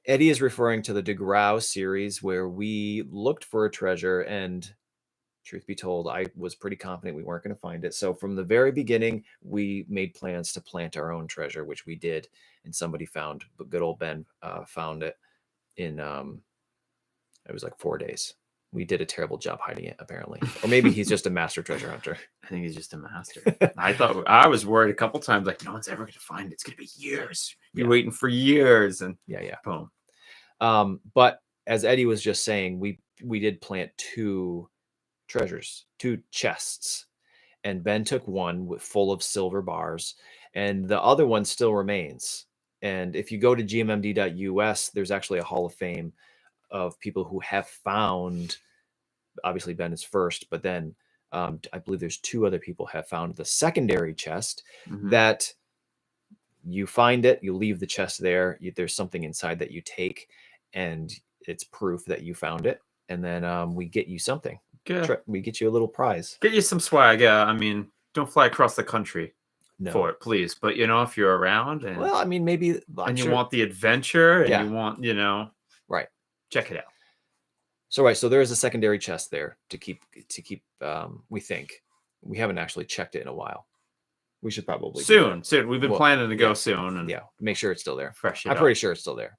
Eddie is referring to the DeGraw series where we looked for a treasure, and truth be told, I was pretty confident we weren't going to find it. So from the very beginning, we made plans to plant our own treasure, which we did. And somebody found, but good old Ben found it in, it was like 4 days. We did a terrible job hiding it, apparently. Or maybe he's just a master treasure hunter. I think he's just a master. I was worried a couple times, like, no one's ever going to find it. It's going to be years. You're waiting for years. And boom. But as Eddie was just saying, we did plant 2 treasures, 2 chests, and Ben took one full of silver bars, and the other one still remains. And if you go to gmmd.us, there's actually a Hall of Fame of people who have found, obviously Ben is first, but then I believe there's 2 other people have found the secondary chest that you find it, you leave the chest there, there's something inside that you take, and it's proof that you found it. And then we get you something. Good. We get you a little prize. Get you some swag. I mean, don't fly across the country for it, please. But, if you're around. And, well, I mean, maybe. And you want the adventure and you want, Right. Check it out. So there is a secondary chest there to keep, we think. We haven't actually checked it in a while. We should probably soon. We've been planning to go soon. And make sure it's still there. I'm pretty sure it's still there.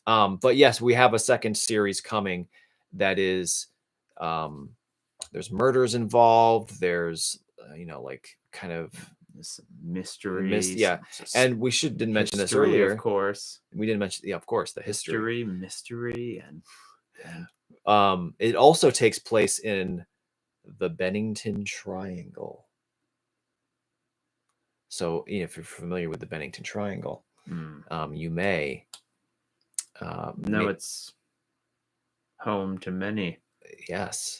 But yes, we have a second series coming that is, there's murders involved. There's, like kind of mystery. And we didn't mention this earlier. Of course. We didn't mention, of course, the history. Mystery. And it also takes place in the Bennington Triangle. So, if you're familiar with the Bennington Triangle, you may know it's home to many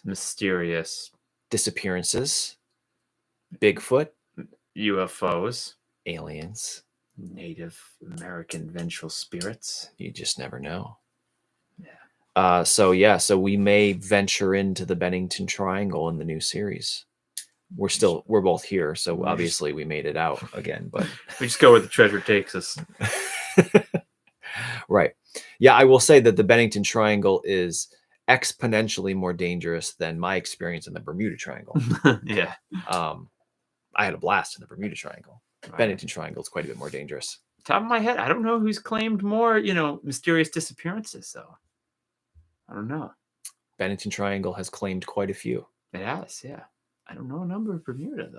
mysterious disappearances, Bigfoot, UFOs, aliens, Native American vengeful spirits. You just never know. So we may venture into the Bennington Triangle in the new series. We're both here, so obviously we made it out again, but we just go where the treasure takes us. Right. Yeah, I will say that the Bennington Triangle is exponentially more dangerous than my experience in the Bermuda Triangle. I had a blast in the Bermuda Triangle. Right. Bennington Triangle is quite a bit more dangerous. Top of my head, I don't know who's claimed more, mysterious disappearances, though. I don't know. Bennington Triangle has claimed quite a few. It has, yeah. I don't know a number of Bermuda,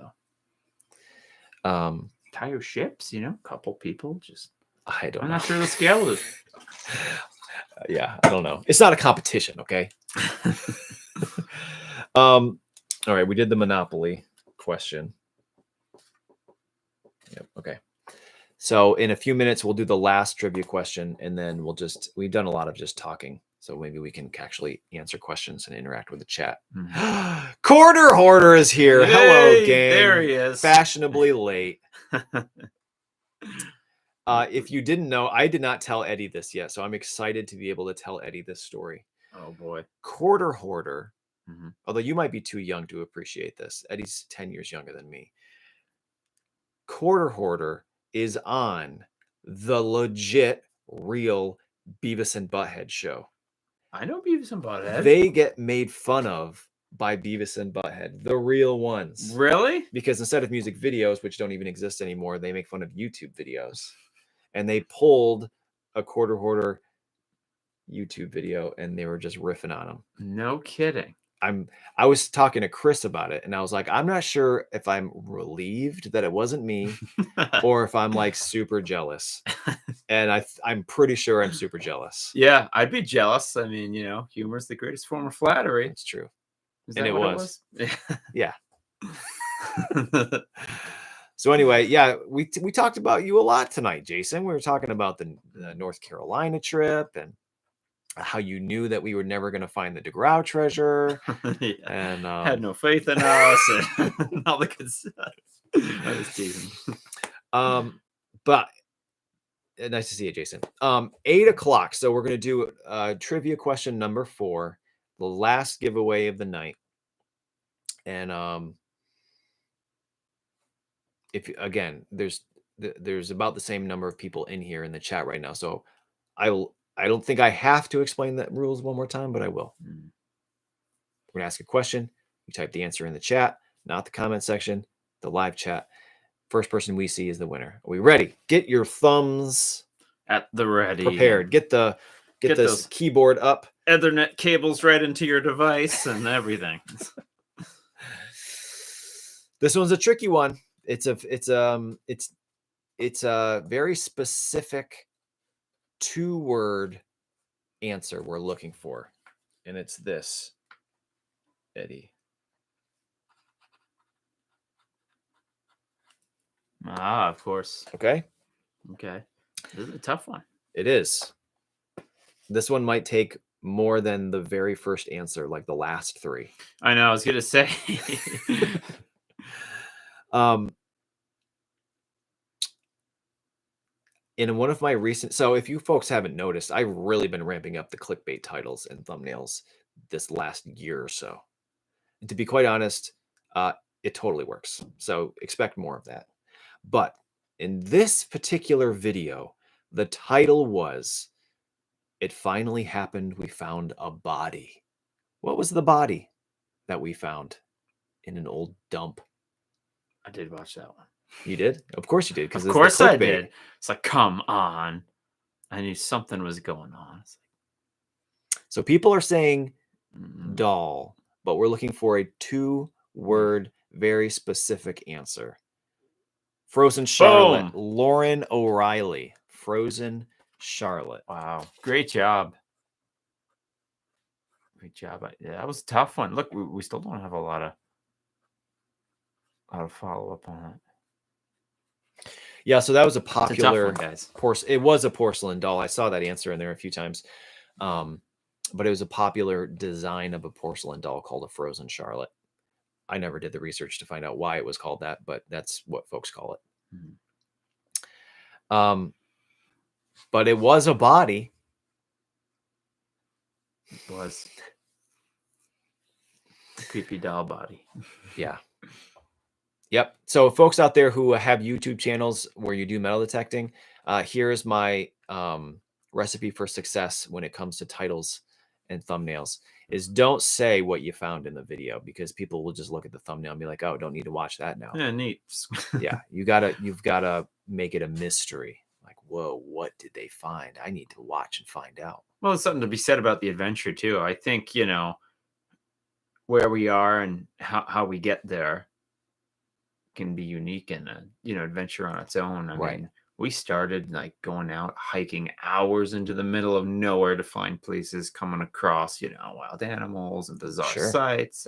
though. Entire ships, a couple people just. I don't know. I'm not sure the scale is. I don't know. It's not a competition, okay? All right, we did the Monopoly question. Yep, okay. So in a few minutes, we'll do the last trivia question, and then we've done a lot of just talking. So maybe we can actually answer questions and interact with the chat. Quarter Hoarder is here. Hey, hello, gang. There he is. Fashionably late. If you didn't know, I did not tell Eddie this yet, so I'm excited to be able to tell Eddie this story. Oh, boy. Quarter Hoarder, although you might be too young to appreciate this. Eddie's 10 years younger than me. Quarter Hoarder is on the legit, real Beavis and Butthead show. I know Beavis and Butthead. They get made fun of by Beavis and Butthead, the real ones. Really? Because instead of music videos, which don't even exist anymore, they make fun of YouTube videos. And they pulled a Quarter Hoarder YouTube video, and they were just riffing on them. No kidding. I was talking to Chris about it, and I was like, I'm not sure if I'm relieved that it wasn't me or if I'm like super jealous. And I'm pretty sure I'm super jealous. Yeah, I'd be jealous. I mean, humor is the greatest form of flattery. It's true. And it was. Yeah. So anyway, we talked about you a lot tonight, Jason. We were talking about the North Carolina trip, and how you knew that we were never going to find the DeGraw treasure, Yeah. and Had no faith in us and all the good stuff. I was teasing. but nice to see you, Jason. 8 o'clock. So we're going to do trivia question number 4, the last giveaway of the night. And if again, there's about the same number of people in here in the chat right now. So I don't think I have to explain the rules one more time, but I will. We're going to ask a question. You type the answer in the chat, not the comment section, the live chat. First person we see is the winner. Are we ready? Get your thumbs at the ready. Prepared. Get this those keyboard up. Ethernet cables right into your device and everything. This one's a tricky one. It's a very specific 2-word answer we're looking for, and it's this, Eddie. Ah, of course. Okay. This is a tough one. It is. This one might take more than the very first answer, like the last 3. I know. I was gonna say. In one of my recent, so if you folks haven't noticed, I've really been ramping up the clickbait titles and thumbnails this last year or so. And to be quite honest, it totally works. So expect more of that. But in this particular video, the title was, "It Finally Happened. We Found a Body." What was the body that we found in an old dump? I did watch that one. You did? Of course you did. Of course I did. It's like, come on. I knew something was going on. So people are saying doll, but we're looking for a 2-word, very specific answer. Frozen Charlotte. Boom. Lauren O'Reilly. Frozen Charlotte. Wow. Great job. Great job. Yeah, that was a tough one. Look, we still don't have a lot of follow-up on it. Yeah, so that was a popular one, guys. It was a porcelain doll. I saw that answer in there a few times. But it was a popular design of a porcelain doll called a Frozen Charlotte. I never did the research to find out why it was called that, but that's what folks call it. But it was a body. It was a creepy doll body. Yeah. Yep. So folks out there who have YouTube channels where you do metal detecting, here's my recipe for success when it comes to titles and thumbnails is don't say what you found in the video, because people will just look at the thumbnail and be like, oh, don't need to watch that now. Yeah, neat. Yeah, you've got to make it a mystery. Like, whoa, what did they find? I need to watch and find out. Well, there's something to be said about the adventure too. I think, where we are and how we get there can be unique and adventure on its own. I mean, we started like going out hiking hours into the middle of nowhere to find places, coming across wild animals and bizarre sights.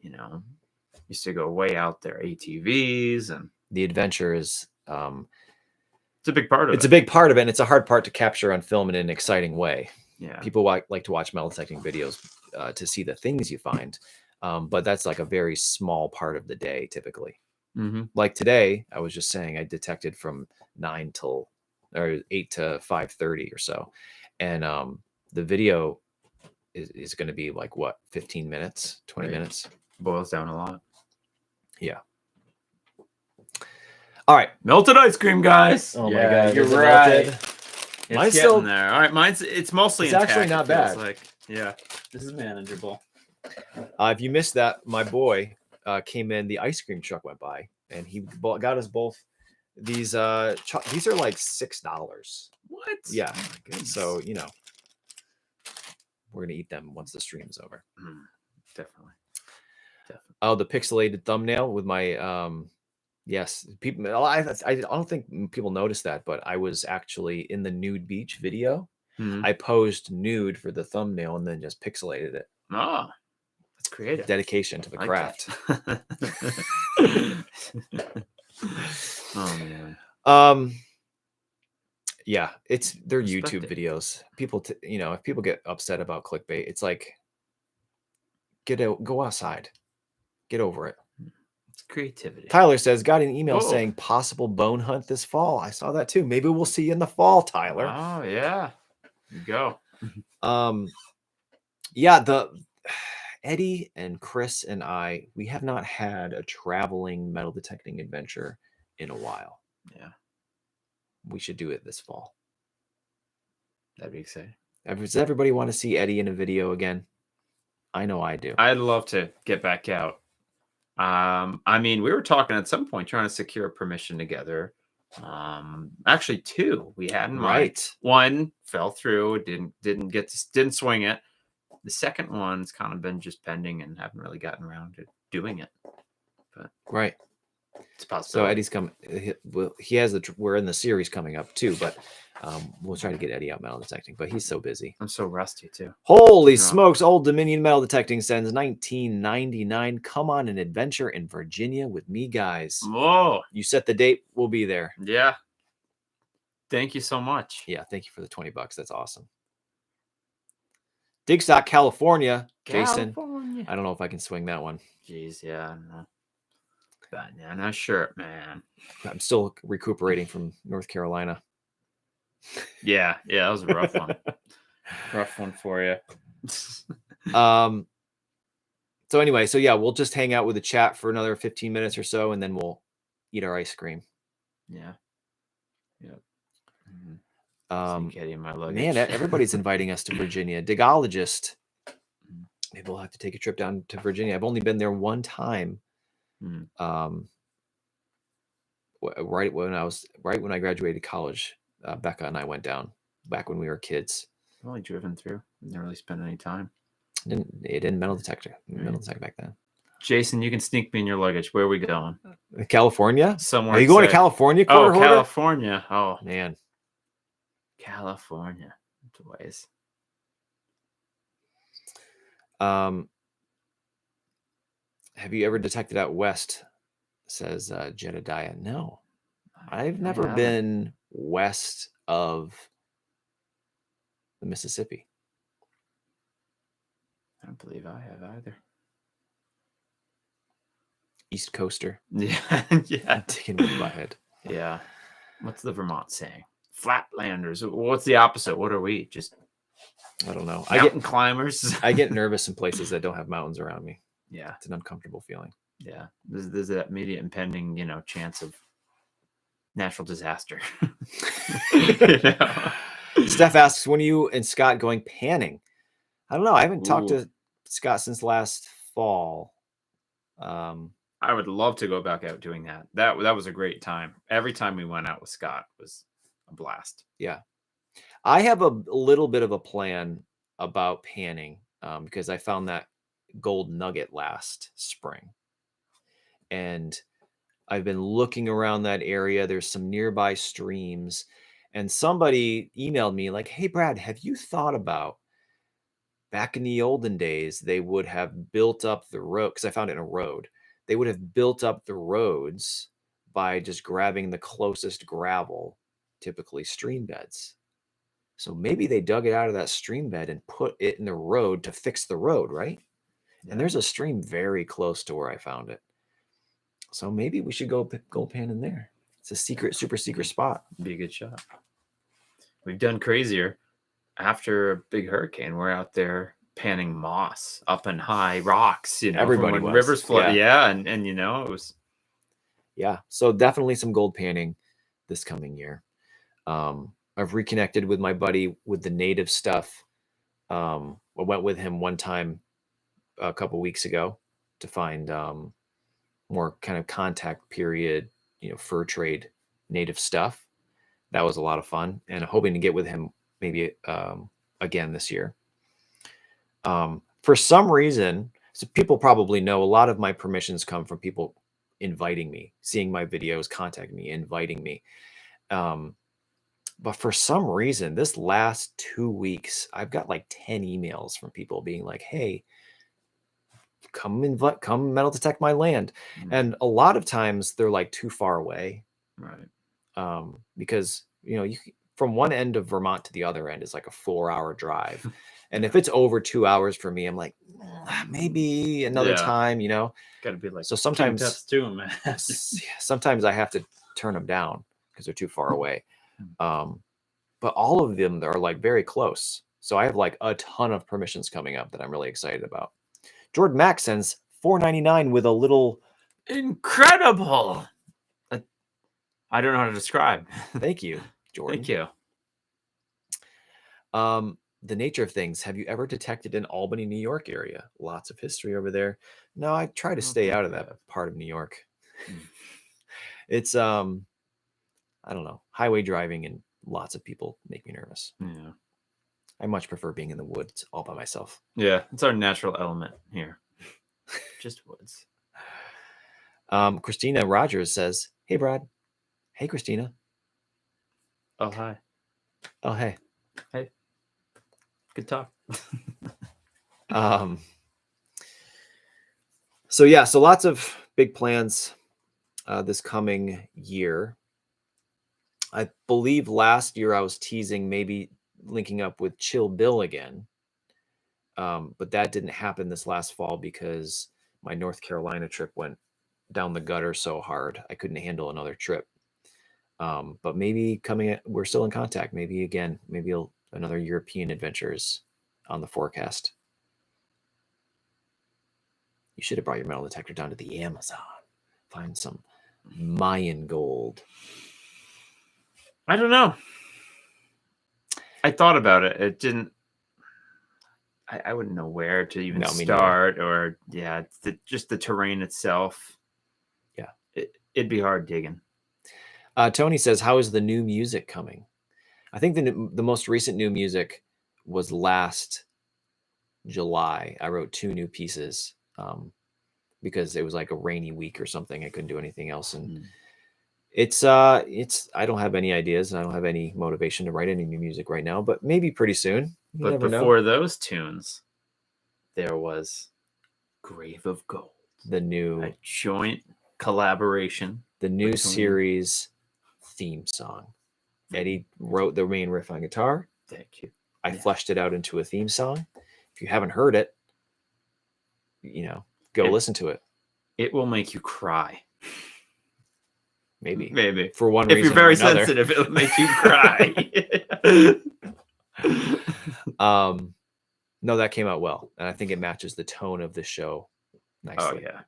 Used to go way out there, ATVs, and the adventure is it's a big part of it. It's a big part of it, and it's a hard part to capture on film in an exciting way. Yeah, people like to watch metal detecting videos to see the things you find, but that's like a very small part of the day typically. Like today, I was just saying I detected from 8 to 5:30 or so, and the video is going to be like what, 15 minutes, 20 minutes. Boils down a lot. Yeah. All right, melted ice cream, guys. Oh my god, you're right. Mine's still there. All right, it's mostly. It's actually not bad. Yeah, this is manageable. If you missed that, my boy came in. The ice cream truck went by, and he got us both these. These are like $6. What? Yeah. So we're gonna eat them once the stream is over. Definitely. Oh, the pixelated thumbnail with my yes, people. I don't think people noticed that, but I was actually in the nude beach video. I posed nude for the thumbnail and then just pixelated it. Ah, that's creative. Dedication to the craft. Oh man. Yeah, they're Respect YouTube it. videos. People, if people get upset about clickbait, it's like, go outside, get over it. It's creativity. Tyler says, got an email Whoa. saying possible bone hunt this fall. I saw that too. Maybe we'll see you in the fall, Tyler. Oh yeah, you go. Yeah, Eddie and Chris and we have not had a traveling metal detecting adventure in a while. Yeah, We should do it this fall. that'd be exciting. Does everybody want to see Eddie in a video again? I know I do. I'd love to get back out. I mean, we were talking at some point trying to secure permission together. Actually, two we had in mind. Right. One fell through. Didn't swing it. The second one's kind of been just pending and haven't really gotten around to doing it. But Right. it's possible. So Eddie's coming. He has we're in the series coming up too, but we'll try to get Eddie out metal detecting. But he's so busy. I'm so rusty too. Holy smokes! Old Dominion Metal Detecting sends 1999. Come on an adventure in Virginia with me, guys. Whoa! You set the date. We'll be there. Yeah. Thank you so much. Yeah, thank you for the $20. That's awesome. Digstock, California. Jason. I don't know if I can swing that one. Jeez, yeah, I don't know. Banana shirt, man. I'm still recuperating from North Carolina. Yeah, that was a rough one. Rough one for you. So anyway, yeah, we'll just hang out with the chat for another 15 minutes or so, and then we'll eat our ice cream. Yeah. Yep. Mm-hmm. In my luggage. Man, everybody's inviting us to Virginia. Digologist. Maybe we'll have to take a trip down to Virginia. I've only been there one time. Right when I graduated college, Becca and I went down back when we were kids. I've only driven through. Didn't really spend any time. Didn't metal detector. Metal detector back then. Jason, you can sneak me in your luggage. Where are we going? California? Somewhere. Are you going to California? Oh, California. Oh, man. California. Ways. Have you ever detected out west? Says Jedediah. No, I've never been west of the Mississippi. I don't believe I have either. East Coaster. Yeah. I'm taking with my head. Yeah. What's the Vermont saying? Flatlanders. What's the opposite? What are we? Just I don't know. Mountain climbers. I get nervous in places that don't have mountains around me. Yeah. It's an uncomfortable feeling. Yeah. There's that immediate impending, chance of natural disaster. Steph asks, when are you and Scott going panning? I don't know. I haven't talked to Scott since last fall. I would love to go back out doing that. That was a great time. Every time we went out with Scott was a blast. Yeah. I have a little bit of a plan about panning because I found that gold nugget last spring. And I've been looking around that area. There's some nearby streams. And somebody emailed me like, hey, Brad, have you thought about back in the olden days, they would have built up the road, because I found it in a road. They would have built up the roads by just grabbing the closest gravel, typically stream beds. So maybe they dug it out of that stream bed and put it in the road to fix the road, right? Yeah. And there's a stream very close to where I found it. So maybe we should go pan in there. It's a super secret spot. Be a good shot. We've done crazier. After a big hurricane, we're out there panning moss up in high rocks. Everybody was. Rivers flood. Yeah, and it was. Yeah, so definitely some gold panning this coming year. I've reconnected with my buddy with the native stuff. I went with him one time a couple weeks ago to find more kind of contact period, fur trade native stuff. That was a lot of fun, and I'm hoping to get with him maybe again this year. For some reason, so people probably know a lot of my permissions come from people inviting me, seeing my videos, contacting me, inviting me. But for some reason, this last 2 weeks, I've got like 10 emails from people being like, hey, come metal detect my land. Mm-hmm. And a lot of times they're like too far away. Right. Because, from one end of Vermont to the other end is like a 4-hour drive. And if it's over 2 hours for me, I'm like, maybe another time, you know? Got to be like, so sometimes, too, man. sometimes I have to turn them down because they're too far away. But all of them are like very close. So I have like a ton of permissions coming up that I'm really excited about. Jordan Mack sends $4.99 with a little incredible. I don't know how to describe. Thank you, Jordan. Thank you. The nature of things. Have you ever detected in Albany, New York area? Lots of history over there. No, I try to stay out of that part of New York. It's I don't know, highway driving and lots of people make me nervous. Yeah. I much prefer being in the woods all by myself. Yeah, it's our natural element here. Just woods. Christina Rogers says, "Hey, Brad." Hey, Christina. Oh, hi. Oh, hey. Hey. Good talk. So yeah, so lots of big plans this coming year. I believe last year I was teasing maybe linking up with Chill Bill again. But that didn't happen this last fall because my North Carolina trip went down the gutter so hard I couldn't handle another trip. But maybe we're still in contact. Maybe again, maybe another European adventures on the forecast. You should have brought your metal detector down to the Amazon. Find some Mayan gold. I don't know. I thought about it. It didn't. I wouldn't know where to even start, or just the terrain itself. Yeah, it'd be hard digging. Tony says, "How is the new music coming?" I think the most recent new music was last July. I wrote 2 new pieces because it was like a rainy week or something. I couldn't do anything else, and it's I don't have any ideas, and I don't have any motivation to write any new music right now. But maybe pretty soon. You but before those tunes, there was Grave of Gold, a joint collaboration, the new series theme song. Eddie wrote the main riff on guitar. Thank you. I fleshed it out into a theme song. If you haven't heard it, go listen to it. It will make you cry. Maybe for one reason. If you're very sensitive, it'll make you cry. No, that came out well, and I think it matches the tone of the show nicely. Oh yeah.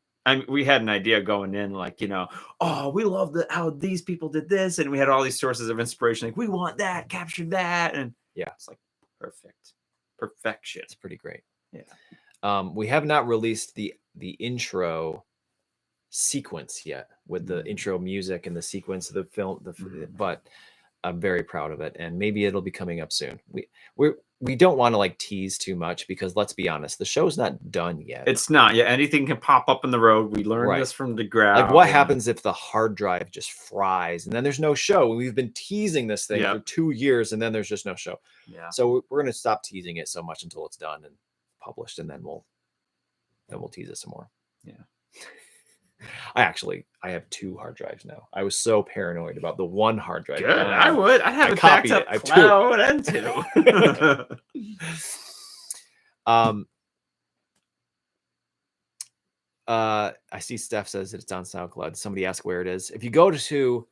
We had an idea going in, like, we love how these people did this, and we had all these sources of inspiration, like we want that, capture that, and it's like perfection. It's pretty great. Yeah. We have not released the intro sequence yet with the intro music and the sequence of the film, but I'm very proud of it, and maybe it'll be coming up soon. We don't want to like tease too much because let's be honest, the show's not done yet. It's not. Yeah, anything can pop up in the road. We learned this from DeGraw. Like, what happens if the hard drive just fries and then there's no show? We've been teasing this thing for 2 years and then there's just no show. Yeah. So we're gonna stop teasing it so much until it's done and published, and then we'll tease it some more. Yeah. I have 2 hard drives now. I was so paranoid about the one hard drive. Good. I have it backed up cloud and 2. I see Steph says that it's on SoundCloud. Somebody asked where it is. If you go to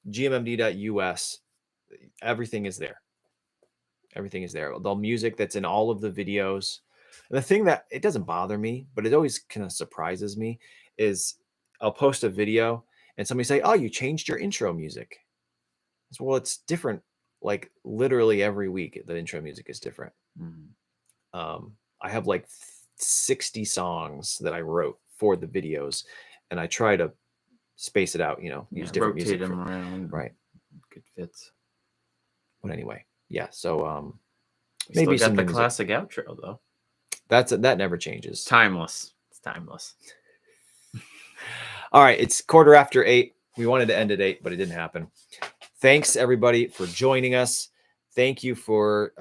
gmmd.us, everything is there. Everything is there. The music that's in all of the videos. And the thing that it doesn't bother me, but it always kind of surprises me, is I'll post a video and somebody say, "Oh, you changed your intro music." Well, it's different. Like literally every week, the intro music is different. I have like 60 songs that I wrote for the videos, and I try to space it out. Use different music them around. Right. Good fits. But anyway, yeah. So maybe still got the classic outro though. That never changes. Timeless. It's timeless. All right, it's 8:15. We wanted to end at 8, but it didn't happen. Thanks everybody for joining us. Thank you for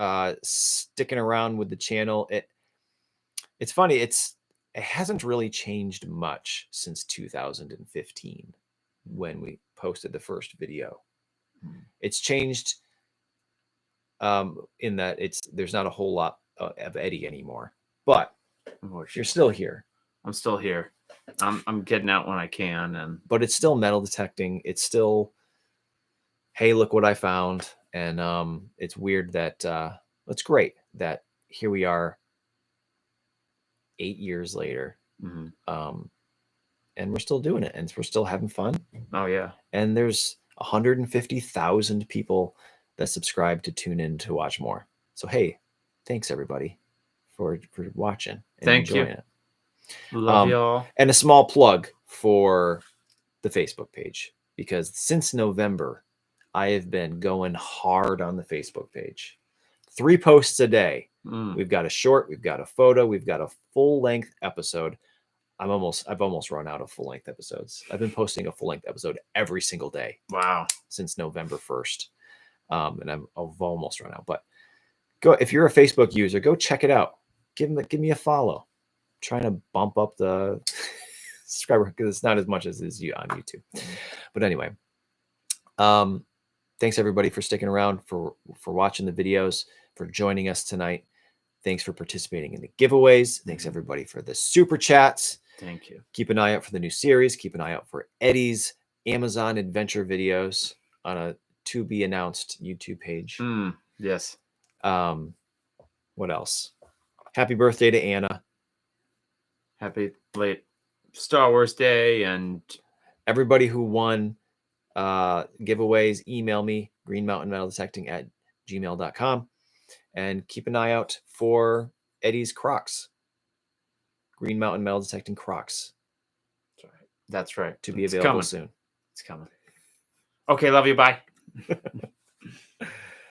sticking around with the channel. It's funny. It hasn't really changed much since 2015 when we posted the first video. It's changed in that there's not a whole lot of Eddie anymore, but you're still here. I'm still here. I'm getting out when I can, but it's still metal detecting. It's still, hey, look what I found. And it's weird that it's great that here we are 8 years later. And we're still doing it, and we're still having fun. Oh yeah. And there's 150,000 people that subscribe to tune in to watch more. So hey, thanks everybody for watching and enjoying it. Love y'all. And a small plug for the Facebook page, because since November, I have been going hard on the Facebook page. 3 posts a day. We've got a short, we've got a photo, we've got a full-length episode. I've almost run out of full-length episodes. I've been posting a full-length episode every single day. Wow. Since November 1st. And I've almost run out. But go, if you're a Facebook user, go check it out. Give me a follow. I'm trying to bump up the subscriber, because it's not as much as it is on YouTube. But anyway, thanks everybody for sticking around, for watching the videos, for joining us tonight. Thanks for participating in the giveaways. Thanks everybody for the super chats. Thank you. Keep an eye out for the new series. Keep an eye out for Eddie's Amazon adventure videos on a to be announced YouTube page. Yes. What else? Happy birthday to Anna. Happy late Star Wars Day. And everybody who won giveaways, email me, greenmountainmetaldetecting@gmail.com. And keep an eye out for Eddie's Crocs. Green Mountain Metal Detecting Crocs. That's right. To be available soon. It's coming. Okay, love you. Bye.